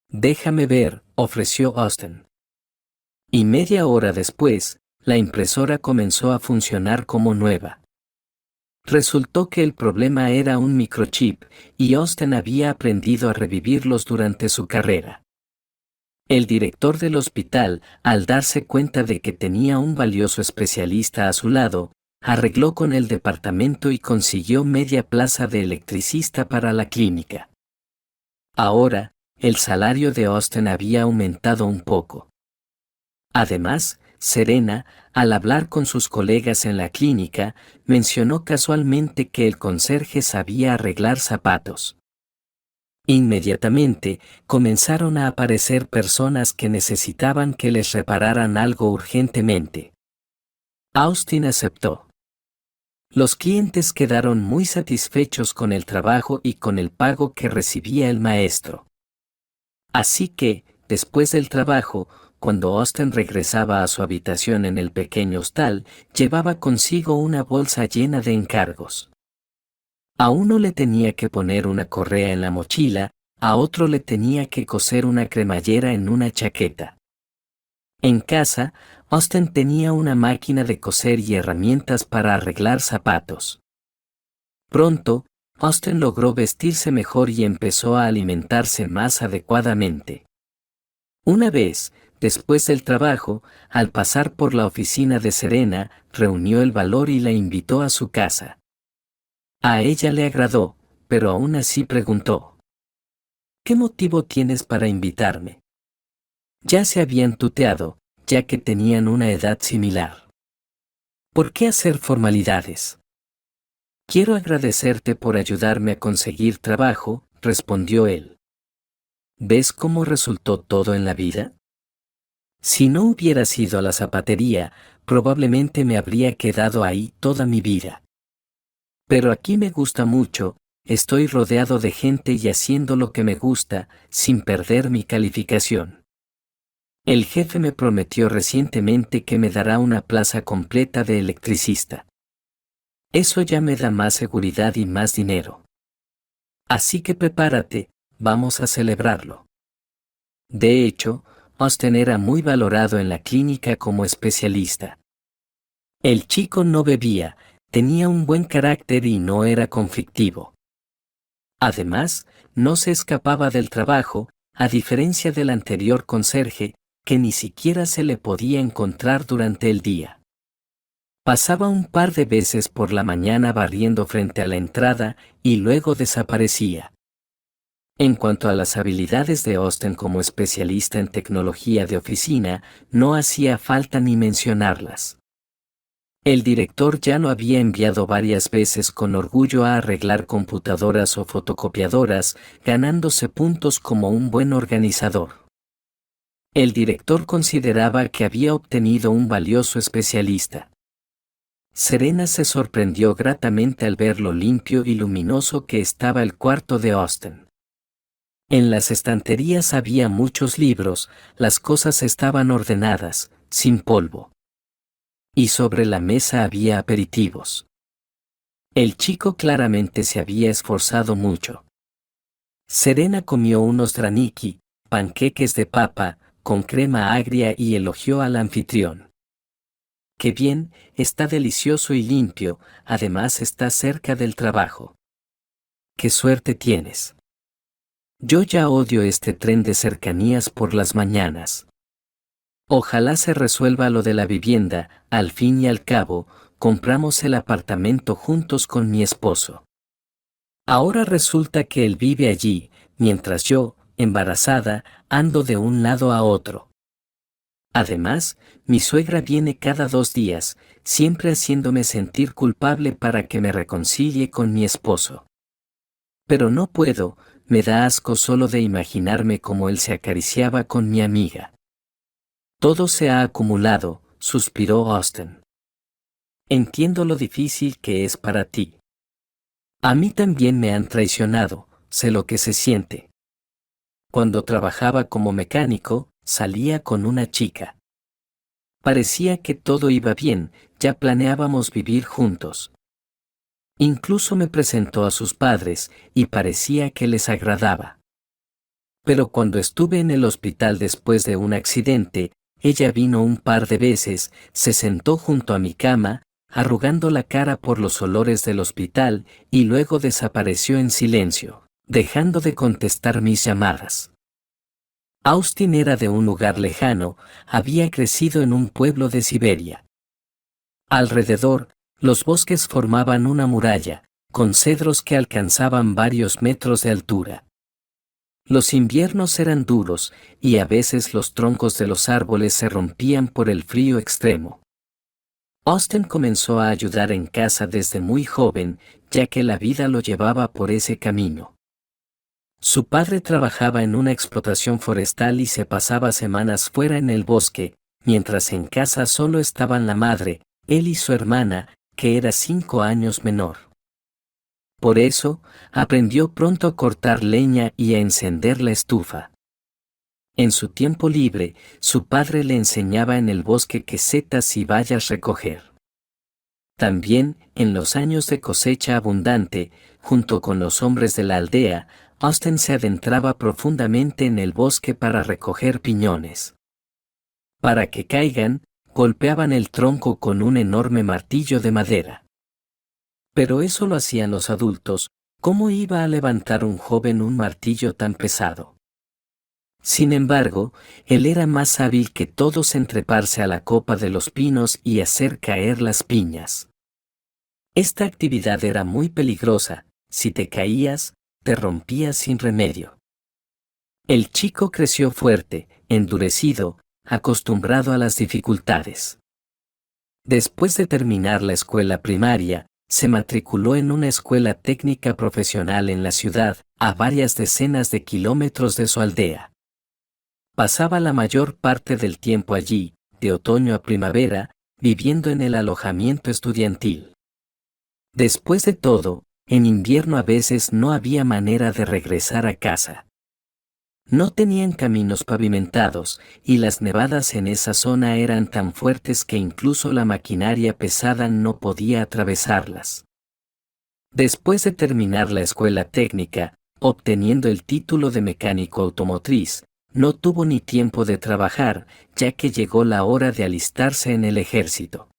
Déjame ver, ofreció Austen. Y media hora después, la impresora comenzó a funcionar como nueva. Resultó que el problema era un microchip, y Austen había aprendido a revivirlos durante su carrera. El director del hospital, al darse cuenta de que tenía un valioso especialista a su lado, arregló con el departamento y consiguió media plaza de electricista para la clínica. Ahora, el salario de Austen había aumentado un poco. Además, Serena, al hablar con sus colegas en la clínica, mencionó casualmente que el conserje sabía arreglar zapatos. Inmediatamente, comenzaron a aparecer personas que necesitaban que les repararan algo urgentemente. Austen aceptó. Los clientes quedaron muy satisfechos con el trabajo y con el pago que recibía el maestro. Así que, después del trabajo, cuando Austen regresaba a su habitación en el pequeño hostal, llevaba consigo una bolsa llena de encargos. A uno le tenía que poner una correa en la mochila, a otro le tenía que coser una cremallera en una chaqueta. En casa, Austen tenía una máquina de coser y herramientas para arreglar zapatos. Pronto, Austen logró vestirse mejor y empezó a alimentarse más adecuadamente. Una vez, después del trabajo, al pasar por la oficina de Serena, reunió el valor y la invitó a su casa. A ella le agradó, pero aún así preguntó: ¿qué motivo tienes para invitarme? Ya se habían tuteado, ya que tenían una edad similar. ¿Por qué hacer formalidades? Quiero agradecerte por ayudarme a conseguir trabajo, respondió él. ¿Ves cómo resultó todo en la vida? Si no hubieras ido a la zapatería, probablemente me habría quedado ahí toda mi vida. Pero aquí me gusta mucho, estoy rodeado de gente y haciendo lo que me gusta, sin perder mi calificación. El jefe me prometió recientemente que me dará una plaza completa de electricista. Eso ya me da más seguridad y más dinero. Así que prepárate, vamos a celebrarlo. De hecho, Austin era muy valorado en la clínica como especialista. El chico no bebía, tenía un buen carácter y no era conflictivo. Además, no se escapaba del trabajo, a diferencia del anterior conserje, que ni siquiera se le podía encontrar durante el día. Pasaba un par de veces por la mañana barriendo frente a la entrada y luego desaparecía. En cuanto a las habilidades de Austin como especialista en tecnología de oficina, no hacía falta ni mencionarlas. El director ya lo había enviado varias veces con orgullo a arreglar computadoras o fotocopiadoras, ganándose puntos como un buen organizador. El director consideraba que había obtenido un valioso especialista. Serena se sorprendió gratamente al ver lo limpio y luminoso que estaba el cuarto de Austin. En las estanterías había muchos libros, las cosas estaban ordenadas, sin polvo. Y sobre la mesa había aperitivos. El chico claramente se había esforzado mucho. Serena comió unos draniki, panqueques de papa, con crema agria y elogió al anfitrión. ¡Qué bien, está delicioso y limpio, además está cerca del trabajo! ¡Qué suerte tienes! Yo ya odio este tren de cercanías por las mañanas. Ojalá se resuelva lo de la vivienda, al fin y al cabo, compramos el apartamento juntos con mi esposo. Ahora resulta que él vive allí, mientras yo, embarazada, ando de un lado a otro. Además, mi suegra viene cada 2 días, siempre haciéndome sentir culpable para que me reconcilie con mi esposo. Pero no puedo, me da asco solo de imaginarme cómo él se acariciaba con mi amiga. Todo se ha acumulado, suspiró Austin. Entiendo lo difícil que es para ti. A mí también me han traicionado, sé lo que se siente. Cuando trabajaba como mecánico, salía con una chica. Parecía que todo iba bien, ya planeábamos vivir juntos. Incluso me presentó a sus padres, y parecía que les agradaba. Pero cuando estuve en el hospital después de un accidente, ella vino un par de veces, se sentó junto a mi cama, arrugando la cara por los olores del hospital, y luego desapareció en silencio, dejando de contestar mis llamadas. Austin era de un lugar lejano, había crecido en un pueblo de Siberia. Alrededor, los bosques formaban una muralla, con cedros que alcanzaban varios metros de altura. Los inviernos eran duros, y a veces los troncos de los árboles se rompían por el frío extremo. Austin comenzó a ayudar en casa desde muy joven, ya que la vida lo llevaba por ese camino. Su padre trabajaba en una explotación forestal y se pasaba semanas fuera en el bosque, mientras en casa solo estaban la madre, él y su hermana, que era 5 años menor. Por eso, aprendió pronto a cortar leña y a encender la estufa. En su tiempo libre, su padre le enseñaba en el bosque qué setas y bayas recoger. También, en los años de cosecha abundante, junto con los hombres de la aldea, Austin se adentraba profundamente en el bosque para recoger piñones. Para que caigan, golpeaban el tronco con un enorme martillo de madera. Pero eso lo hacían los adultos, ¿cómo iba a levantar un joven un martillo tan pesado? Sin embargo, él era más hábil que todos en treparse a la copa de los pinos y hacer caer las piñas. Esta actividad era muy peligrosa, si te caías, te rompías sin remedio. El chico creció fuerte, endurecido, acostumbrado a las dificultades. Después de terminar la escuela primaria, se matriculó en una escuela técnica profesional en la ciudad, a varias decenas de kilómetros de su aldea. Pasaba la mayor parte del tiempo allí, de otoño a primavera, viviendo en el alojamiento estudiantil. Después de todo, en invierno a veces no había manera de regresar a casa. No tenían caminos pavimentados, y las nevadas en esa zona eran tan fuertes que incluso la maquinaria pesada no podía atravesarlas. Después de terminar la escuela técnica, obteniendo el título de mecánico automotriz, no tuvo ni tiempo de trabajar, ya que llegó la hora de alistarse en el ejército.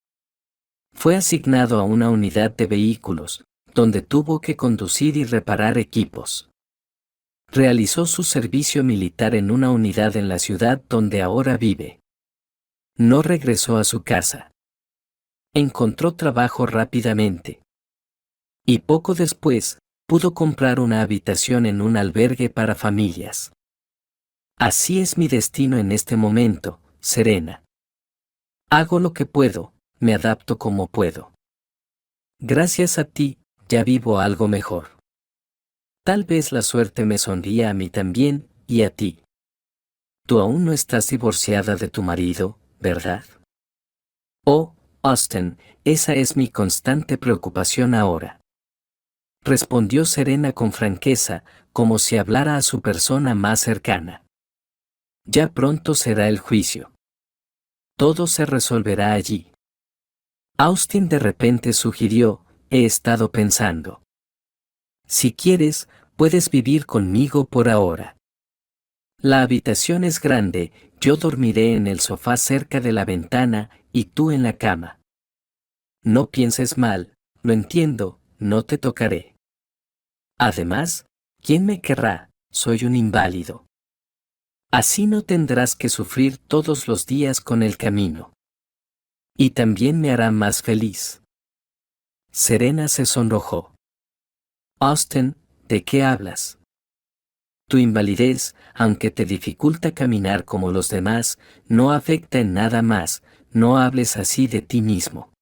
Fue asignado a una unidad de vehículos, donde tuvo que conducir y reparar equipos. Realizó su servicio militar en una unidad en la ciudad donde ahora vive. No regresó a su casa. Encontró trabajo rápidamente. Y poco después, pudo comprar una habitación en un albergue para familias. Así es mi destino en este momento, Serena. Hago lo que puedo, me adapto como puedo. Gracias a ti, ya vivo algo mejor. Tal vez la suerte me sonría a mí también, y a ti. Tú aún no estás divorciada de tu marido, ¿verdad? Oh, Austin, esa es mi constante preocupación ahora. Respondió Serena con franqueza, como si hablara a su persona más cercana. Ya pronto será el juicio. Todo se resolverá allí. Austin de repente sugirió, he estado pensando. Si quieres, puedes vivir conmigo por ahora. La habitación es grande, yo dormiré en el sofá cerca de la ventana y tú en la cama. No pienses mal, lo entiendo, no te tocaré. Además, ¿quién me querrá? Soy un inválido. Así no tendrás que sufrir todos los días con el camino. Y también me hará más feliz. Serena se sonrojó. Austin, ¿de qué hablas? Tu invalidez, aunque te dificulta caminar como los demás, no afecta en nada más, no hables así de ti mismo.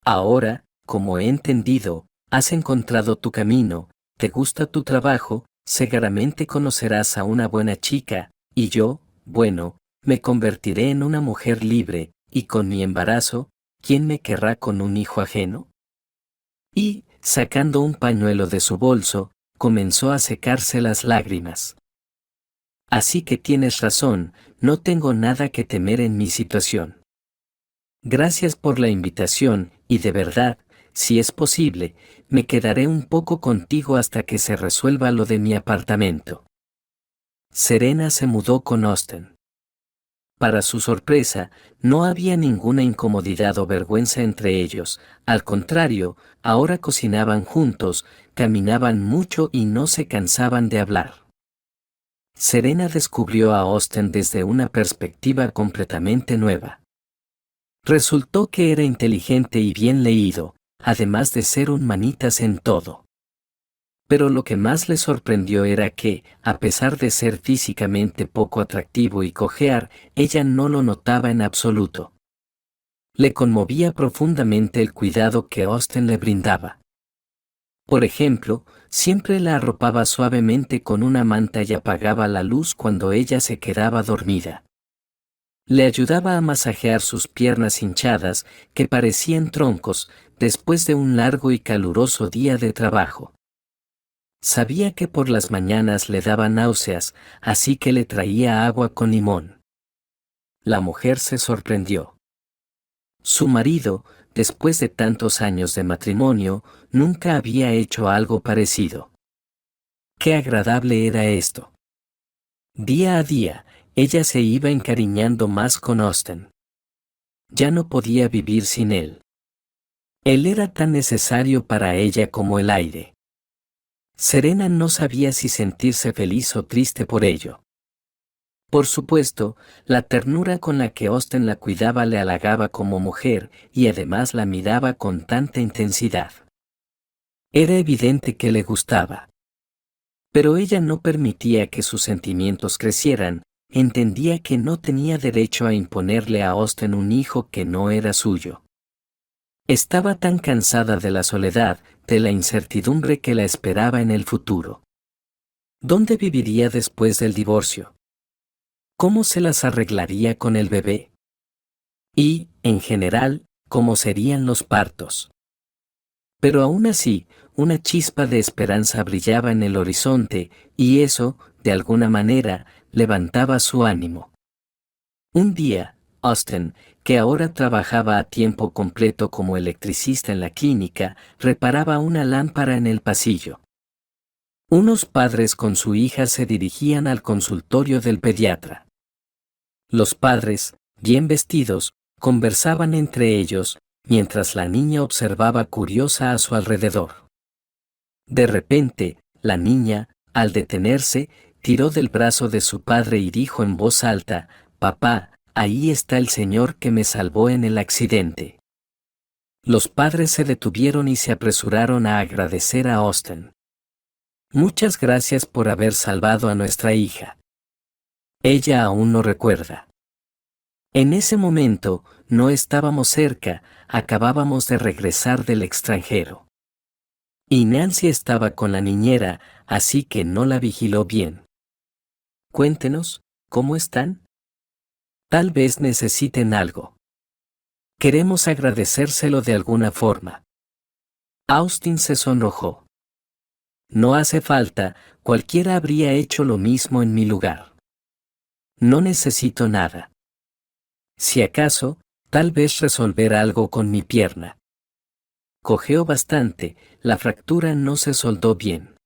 Ahora, como he entendido, has encontrado tu camino, te gusta tu trabajo, seguramente conocerás a una buena chica, y yo, bueno, me convertiré en una mujer libre, y con mi embarazo, ¿quién me querrá con un hijo ajeno? Y, sacando un pañuelo de su bolso, comenzó a secarse las lágrimas. Así que tienes razón, no tengo nada que temer en mi situación. Gracias por la invitación, y de verdad, si es posible, me quedaré un poco contigo hasta que se resuelva lo de mi apartamento. Serena se mudó con Austin. Para su sorpresa, no había ninguna incomodidad o vergüenza entre ellos, al contrario, ahora cocinaban juntos, caminaban mucho y no se cansaban de hablar. Serena descubrió a Austin desde una perspectiva completamente nueva. Resultó que era inteligente y bien leído, además de ser un manitas en todo. Pero lo que más le sorprendió era que, a pesar de ser físicamente poco atractivo y cojear, ella no lo notaba en absoluto. Le conmovía profundamente el cuidado que Austin le brindaba. Por ejemplo, siempre la arropaba suavemente con una manta y apagaba la luz cuando ella se quedaba dormida. Le ayudaba a masajear sus piernas hinchadas, que parecían troncos, después de un largo y caluroso día de trabajo. Sabía que por las mañanas le daba náuseas, así que le traía agua con limón. La mujer se sorprendió. Su marido, después de tantos años de matrimonio, nunca había hecho algo parecido. Qué agradable era esto. Día a día, ella se iba encariñando más con Austin. Ya no podía vivir sin él. Él era tan necesario para ella como el aire. Serena no sabía si sentirse feliz o triste por ello. Por supuesto, la ternura con la que Austin la cuidaba le halagaba como mujer y además la miraba con tanta intensidad. Era evidente que le gustaba. Pero ella no permitía que sus sentimientos crecieran, entendía que no tenía derecho a imponerle a Austin un hijo que no era suyo. Estaba tan cansada de la soledad, de la incertidumbre que la esperaba en el futuro. ¿Dónde viviría después del divorcio? ¿Cómo se las arreglaría con el bebé? Y, en general, ¿cómo serían los partos? Pero aún así, una chispa de esperanza brillaba en el horizonte, y eso, de alguna manera, levantaba su ánimo. Un día, Austin, que ahora trabajaba a tiempo completo como electricista en la clínica, reparaba una lámpara en el pasillo. Unos padres con su hija se dirigían al consultorio del pediatra. Los padres, bien vestidos, conversaban entre ellos, mientras la niña observaba curiosa a su alrededor. De repente, la niña, al detenerse, tiró del brazo de su padre y dijo en voz alta: «Papá, ahí está el señor que me salvó en el accidente». Los padres se detuvieron y se apresuraron a agradecer a Austen. «Muchas gracias por haber salvado a nuestra hija». Ella aún lo recuerda. En ese momento, no estábamos cerca, acabábamos de regresar del extranjero. Y Nancy estaba con la niñera, así que no la vigiló bien. Cuéntenos, ¿cómo están? Tal vez necesiten algo. Queremos agradecérselo de alguna forma. Austen se sonrojó. No hace falta, cualquiera habría hecho lo mismo en mi lugar. No necesito nada. Si acaso, tal vez resolver algo con mi pierna. Cojeó bastante, la fractura no se soldó bien.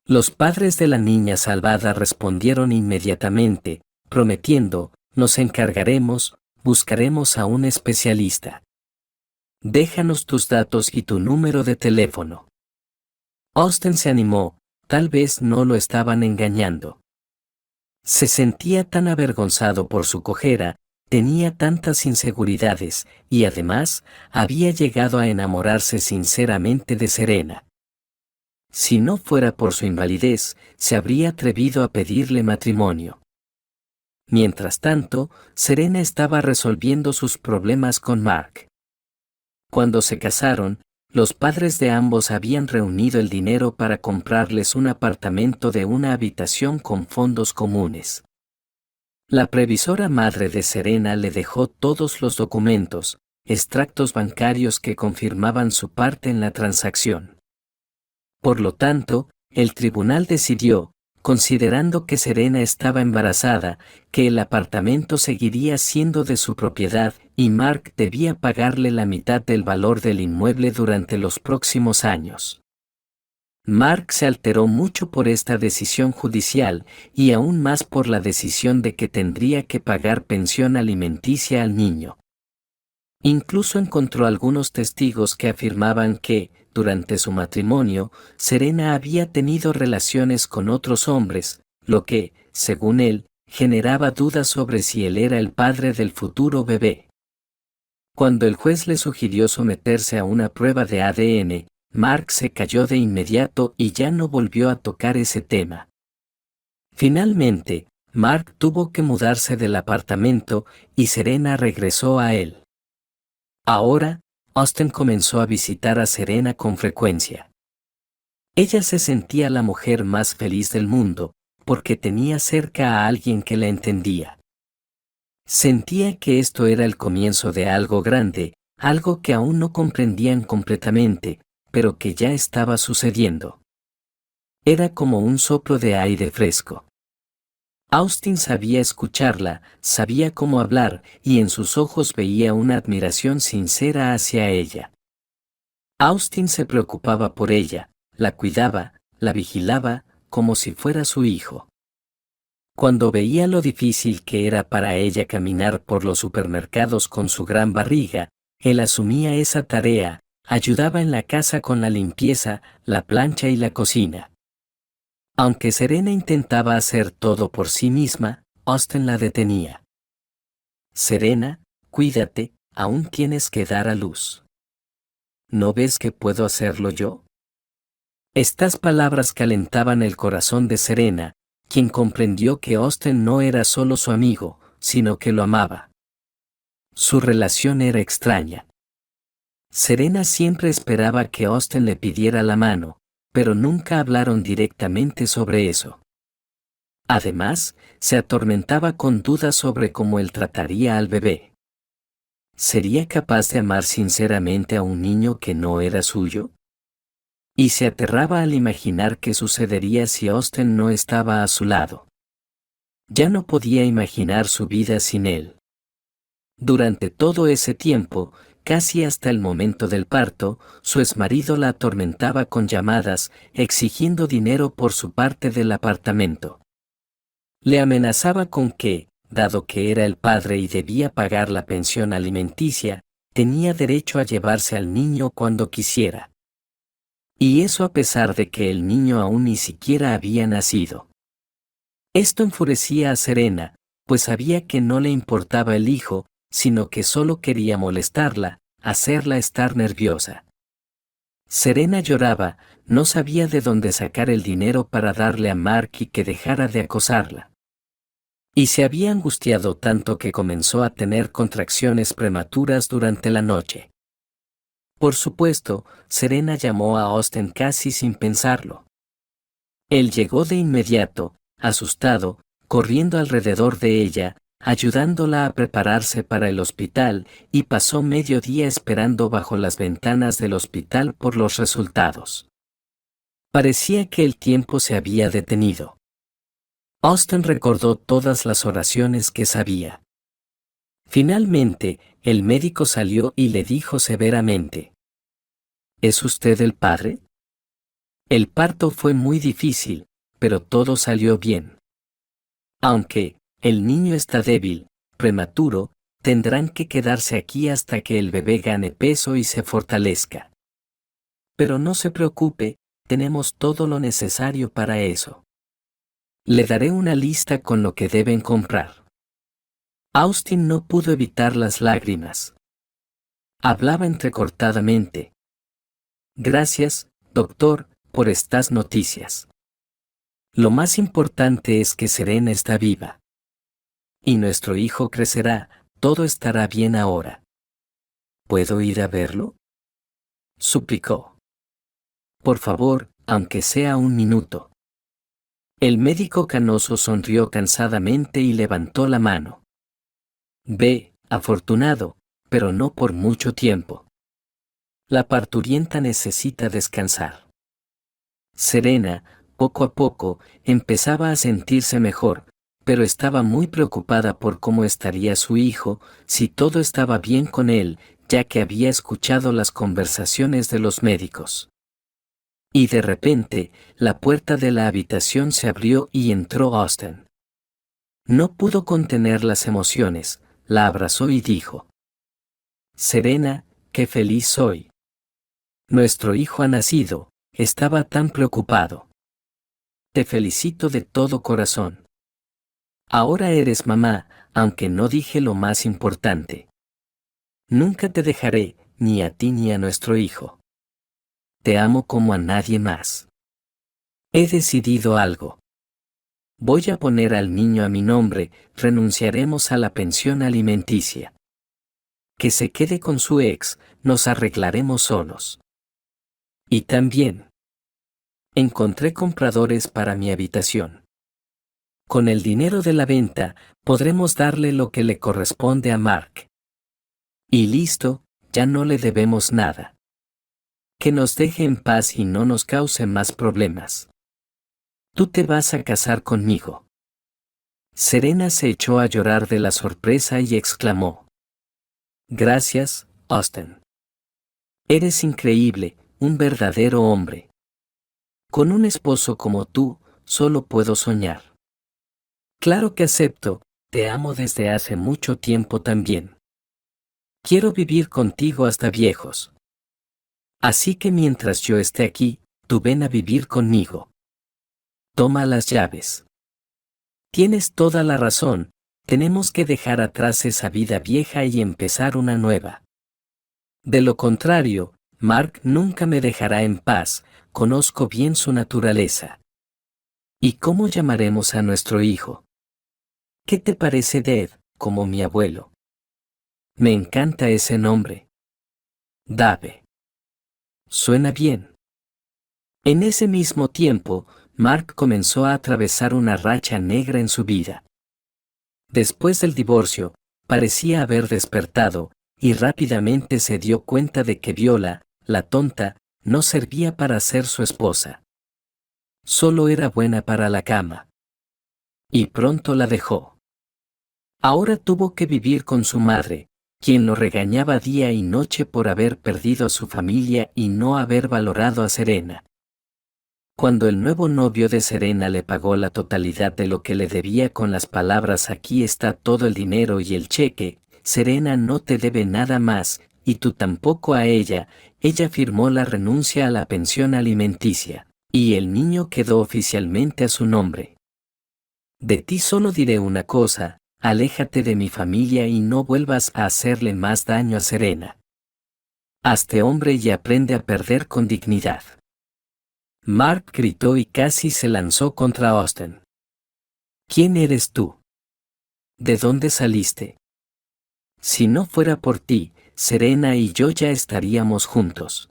Los padres de la niña salvada respondieron inmediatamente, prometiendo: «Nos encargaremos, buscaremos a un especialista. Déjanos tus datos y tu número de teléfono». Austen se animó, tal vez no lo estaban engañando. Se sentía tan avergonzado por su cojera, tenía tantas inseguridades, y además, había llegado a enamorarse sinceramente de Serena. Si no fuera por su invalidez, se habría atrevido a pedirle matrimonio. Mientras tanto, Serena estaba resolviendo sus problemas con Mark. Cuando se casaron, los padres de ambos habían reunido el dinero para comprarles un apartamento de una habitación con fondos comunes. La previsora madre de Serena le dejó todos los documentos, extractos bancarios que confirmaban su parte en la transacción. Por lo tanto, el tribunal decidió, considerando que Serena estaba embarazada, que el apartamento seguiría siendo de su propiedad y Mark debía pagarle la mitad del valor del inmueble durante los próximos años. Mark se alteró mucho por esta decisión judicial y aún más por la decisión de que tendría que pagar pensión alimenticia al niño. Incluso encontró algunos testigos que afirmaban que, durante su matrimonio, Serena había tenido relaciones con otros hombres, lo que, según él, generaba dudas sobre si él era el padre del futuro bebé. Cuando el juez le sugirió someterse a una prueba de ADN, Mark se calló de inmediato y ya no volvió a tocar ese tema. Finalmente, Mark tuvo que mudarse del apartamento y Serena regresó a él. Ahora, Austen comenzó a visitar a Serena con frecuencia. Ella se sentía la mujer más feliz del mundo, porque tenía cerca a alguien que la entendía. Sentía que esto era el comienzo de algo grande, algo que aún no comprendían completamente, pero que ya estaba sucediendo. Era como un soplo de aire fresco. Austen sabía escucharla, sabía cómo hablar, y en sus ojos veía una admiración sincera hacia ella. Austen se preocupaba por ella, la cuidaba, la vigilaba, como si fuera su hijo. Cuando veía lo difícil que era para ella caminar por los supermercados con su gran barriga, él asumía esa tarea, ayudaba en la casa con la limpieza, la plancha y la cocina. Aunque Serena intentaba hacer todo por sí misma, Austen la detenía. «Serena, cuídate, aún tienes que dar a luz. ¿No ves que puedo hacerlo yo?». Estas palabras calentaban el corazón de Serena, quien comprendió que Austen no era solo su amigo, sino que lo amaba. Su relación era extraña. Serena siempre esperaba que Austen le pidiera la mano, pero nunca hablaron directamente sobre eso. Además, se atormentaba con dudas sobre cómo él trataría al bebé. ¿Sería capaz de amar sinceramente a un niño que no era suyo? Y se aterraba al imaginar qué sucedería si Austen no estaba a su lado. Ya no podía imaginar su vida sin él. Durante todo ese tiempo, casi hasta el momento del parto, su exmarido la atormentaba con llamadas, exigiendo dinero por su parte del apartamento. Le amenazaba con que, dado que era el padre y debía pagar la pensión alimenticia, tenía derecho a llevarse al niño cuando quisiera. Y eso a pesar de que el niño aún ni siquiera había nacido. Esto enfurecía a Serena, pues sabía que no le importaba el hijo, sino que solo quería molestarla, hacerla estar nerviosa. Serena lloraba, no sabía de dónde sacar el dinero para darle a Mark y que dejara de acosarla. Y se había angustiado tanto que comenzó a tener contracciones prematuras durante la noche. Por supuesto, Serena llamó a Austin casi sin pensarlo. Él llegó de inmediato, asustado, corriendo alrededor de ella, ayudándola a prepararse para el hospital, y pasó medio día esperando bajo las ventanas del hospital por los resultados. Parecía que el tiempo se había detenido. Austin recordó todas las oraciones que sabía. Finalmente, el médico salió y le dijo severamente: ¿Es usted el padre? El parto fue muy difícil, pero todo salió bien. Aunque el niño está débil, prematuro, tendrán que quedarse aquí hasta que el bebé gane peso y se fortalezca. Pero no se preocupe, tenemos todo lo necesario para eso. Le daré una lista con lo que deben comprar. Austin no pudo evitar las lágrimas. Hablaba entrecortadamente. Gracias, doctor, por estas noticias. Lo más importante es que Serena está viva. Y nuestro hijo crecerá, todo estará bien ahora. ¿Puedo ir a verlo?, suplicó. Por favor, aunque sea un minuto. El médico canoso sonrió cansadamente y levantó la mano. Ve, afortunado, pero no por mucho tiempo. La parturienta necesita descansar. Serena, poco a poco, empezaba a sentirse mejor, pero estaba muy preocupada por cómo estaría su hijo, si todo estaba bien con él, ya que había escuchado las conversaciones de los médicos. Y de repente, la puerta de la habitación se abrió y entró Austin. No pudo contener las emociones, la abrazó y dijo: Serena, qué feliz soy. Nuestro hijo ha nacido, estaba tan preocupado. Te felicito de todo corazón. Ahora eres mamá, aunque no dije lo más importante. Nunca te dejaré, ni a ti ni a nuestro hijo. Te amo como a nadie más. He decidido algo. Voy a poner al niño a mi nombre, renunciaremos a la pensión alimenticia. Que se quede con su ex, nos arreglaremos solos. Y también encontré compradores para mi habitación. Con el dinero de la venta, podremos darle lo que le corresponde a Mark. Y listo, ya no le debemos nada. Que nos deje en paz y no nos cause más problemas. Tú te vas a casar conmigo. Serena se echó a llorar de la sorpresa y exclamó: Gracias, Austin. Eres increíble, un verdadero hombre. Con un esposo como tú, solo puedo soñar. Claro que acepto, te amo desde hace mucho tiempo también. Quiero vivir contigo hasta viejos. Así que mientras yo esté aquí, tú ven a vivir conmigo. Toma las llaves. Tienes toda la razón, tenemos que dejar atrás esa vida vieja y empezar una nueva. De lo contrario, Mark nunca me dejará en paz, conozco bien su naturaleza. ¿Y cómo llamaremos a nuestro hijo? ¿Qué te parece Dave, como mi abuelo? Me encanta ese nombre. Dave. Suena bien. En ese mismo tiempo, Mark comenzó a atravesar una racha negra en su vida. Después del divorcio, parecía haber despertado, y rápidamente se dio cuenta de que Viola, la tonta, no servía para ser su esposa. Solo era buena para la cama. Y pronto la dejó. Ahora tuvo que vivir con su madre, quien lo regañaba día y noche por haber perdido a su familia y no haber valorado a Serena. Cuando el nuevo novio de Serena le pagó la totalidad de lo que le debía con las palabras "aquí está todo el dinero y el cheque, Serena no te debe nada más, y tú tampoco a ella", ella firmó la renuncia a la pensión alimenticia, y el niño quedó oficialmente a su nombre. De ti solo diré una cosa: aléjate de mi familia y no vuelvas a hacerle más daño a Serena. Hazte hombre y aprende a perder con dignidad. Mark gritó y casi se lanzó contra Austin. ¿Quién eres tú? ¿De dónde saliste? Si no fuera por ti, Serena y yo ya estaríamos juntos.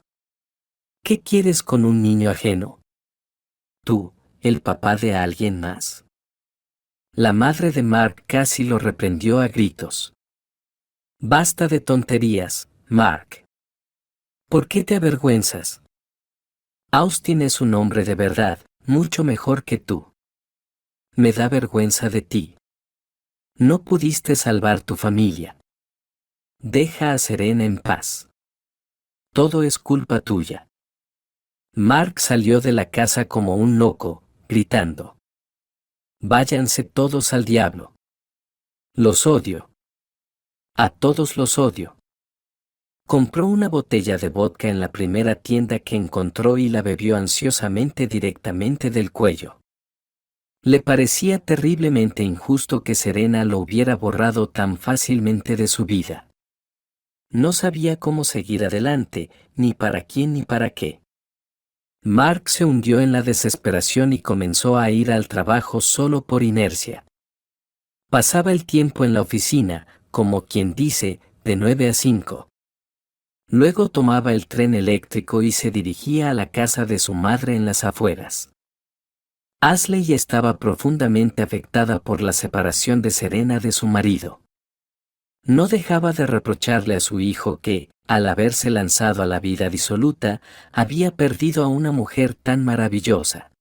¿Qué quieres con un niño ajeno? Tú, el papá de alguien más. La madre de Mark casi lo reprendió a gritos. Basta de tonterías, Mark. ¿Por qué te avergüenzas? Austin es un hombre de verdad, mucho mejor que tú. Me da vergüenza de ti. No pudiste salvar tu familia. Deja a Serena en paz. Todo es culpa tuya. Mark salió de la casa como un loco, gritando. Váyanse todos al diablo. Los odio. A todos los odio. Compró una botella de vodka en la primera tienda que encontró y la bebió ansiosamente directamente del cuello. Le parecía terriblemente injusto que Serena lo hubiera borrado tan fácilmente de su vida. No sabía cómo seguir adelante, ni para quién ni para qué. Mark se hundió en la desesperación y comenzó a ir al trabajo solo por inercia. Pasaba el tiempo en la oficina, como quien dice, de 9 a 5. Luego tomaba el tren eléctrico y se dirigía a la casa de su madre en las afueras. Ashley estaba profundamente afectada por la separación de Serena de su marido. No dejaba de reprocharle a su hijo que, al haberse lanzado a la vida disoluta, había perdido a una mujer tan maravillosa.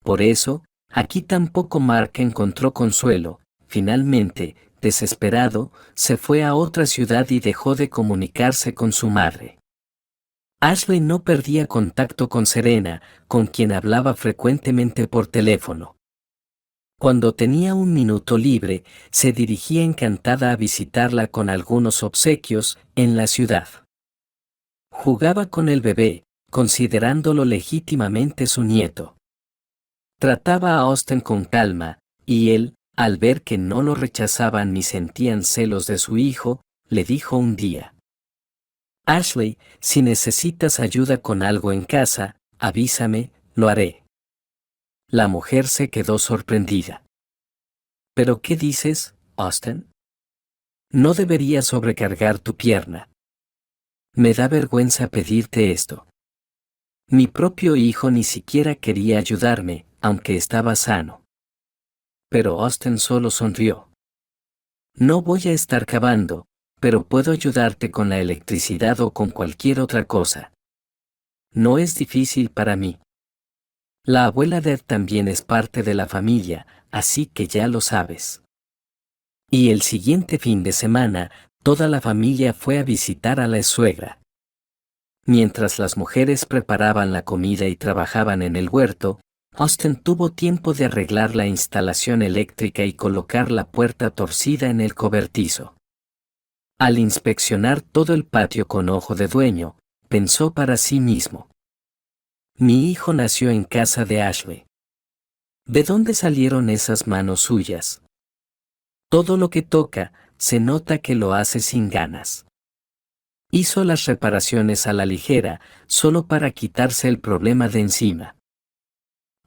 Por eso, aquí tampoco Mark encontró consuelo. Finalmente, desesperado, se fue a otra ciudad y dejó de comunicarse con su madre. Ashley no perdía contacto con Serena, con quien hablaba frecuentemente por teléfono. Cuando tenía un minuto libre, se dirigía encantada a visitarla con algunos obsequios en la ciudad. Jugaba con el bebé, considerándolo legítimamente su nieto. Trataba a Austin con calma, y él, al ver que no lo rechazaban ni sentían celos de su hijo, le dijo un día: Ashley, si necesitas ayuda con algo en casa, avísame, lo haré. La mujer se quedó sorprendida. ¿Pero qué dices, Austin? No deberías sobrecargar tu pierna. Me da vergüenza pedirte esto. Mi propio hijo ni siquiera quería ayudarme, aunque estaba sano. Pero Austin solo sonrió. No voy a estar cavando, pero puedo ayudarte con la electricidad o con cualquier otra cosa. No es difícil para mí. La abuela de Ed también es parte de la familia, así que ya lo sabes. Y el siguiente fin de semana, toda la familia fue a visitar a la suegra. Mientras las mujeres preparaban la comida y trabajaban en el huerto, Austin tuvo tiempo de arreglar la instalación eléctrica y colocar la puerta torcida en el cobertizo. Al inspeccionar todo el patio con ojo de dueño, pensó para sí mismo: mi hijo nació en casa de Ashley. ¿De dónde salieron esas manos suyas? Todo lo que toca, se nota que lo hace sin ganas. Hizo las reparaciones a la ligera, solo para quitarse el problema de encima.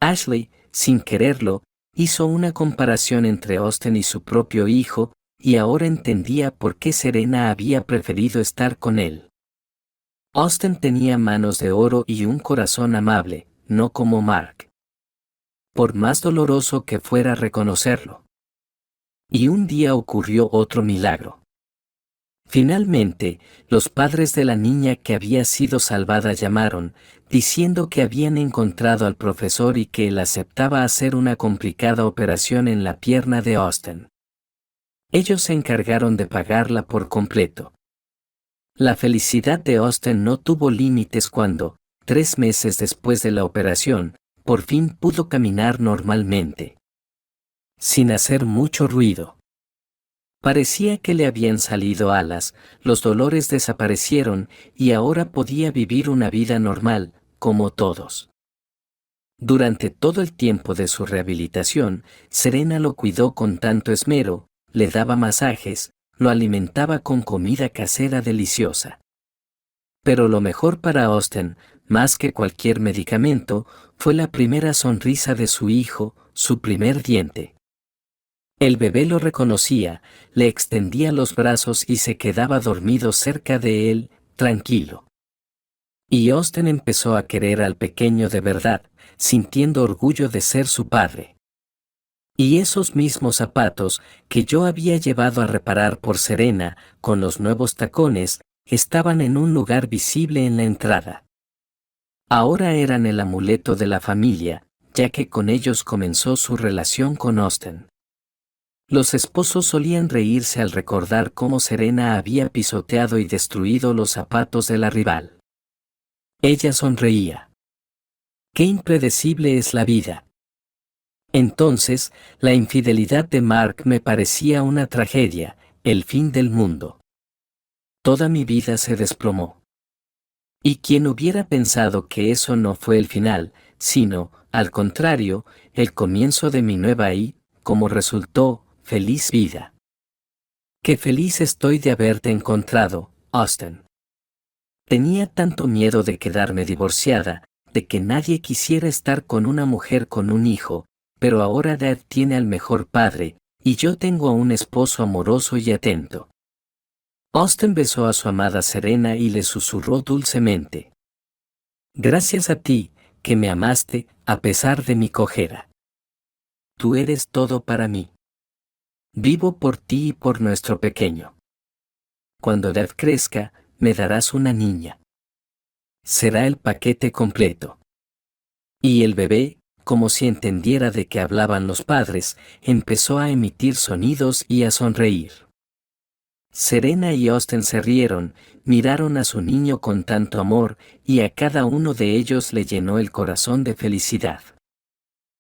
Ashley, sin quererlo, hizo una comparación entre Austin y su propio hijo, y ahora entendía por qué Serena había preferido estar con él. Austin tenía manos de oro y un corazón amable, no como Mark. Por más doloroso que fuera reconocerlo. Y un día ocurrió otro milagro. Finalmente, los padres de la niña que había sido salvada llamaron, diciendo que habían encontrado al profesor y que él aceptaba hacer una complicada operación en la pierna de Austin. Ellos se encargaron de pagarla por completo. La felicidad de Austen no tuvo límites cuando, 3 meses después de la operación, por fin pudo caminar normalmente. Sin hacer mucho ruido. Parecía que le habían salido alas, los dolores desaparecieron y ahora podía vivir una vida normal, como todos. Durante todo el tiempo de su rehabilitación, Serena lo cuidó con tanto esmero, le daba masajes, lo alimentaba con comida casera deliciosa. Pero lo mejor para Austen, más que cualquier medicamento, fue la primera sonrisa de su hijo, su primer diente. El bebé lo reconocía, le extendía los brazos y se quedaba dormido cerca de él, tranquilo. Y Austen empezó a querer al pequeño de verdad, sintiendo orgullo de ser su padre. Y esos mismos zapatos, que yo había llevado a reparar por Serena, con los nuevos tacones, estaban en un lugar visible en la entrada. Ahora eran el amuleto de la familia, ya que con ellos comenzó su relación con Austen. Los esposos solían reírse al recordar cómo Serena había pisoteado y destruido los zapatos de la rival. Ella sonreía. ¡Qué impredecible es la vida! Entonces, la infidelidad de Mark me parecía una tragedia, el fin del mundo. Toda mi vida se desplomó. ¿Y quién hubiera pensado que eso no fue el final, sino, al contrario, el comienzo de mi nueva y, como resultó, feliz vida? ¡Qué feliz estoy de haberte encontrado, Austen! Tenía tanto miedo de quedarme divorciada, de que nadie quisiera estar con una mujer con un hijo, pero ahora Dad tiene al mejor padre, y yo tengo a un esposo amoroso y atento. Austen besó a su amada Serena y le susurró dulcemente. Gracias a ti, que me amaste, a pesar de mi cojera. Tú eres todo para mí. Vivo por ti y por nuestro pequeño. Cuando Dad crezca, me darás una niña. Será el paquete completo. Y el bebé, como si entendiera de qué hablaban los padres, empezó a emitir sonidos y a sonreír. Serena y Austen se rieron, miraron a su niño con tanto amor, y a cada uno de ellos le llenó el corazón de felicidad.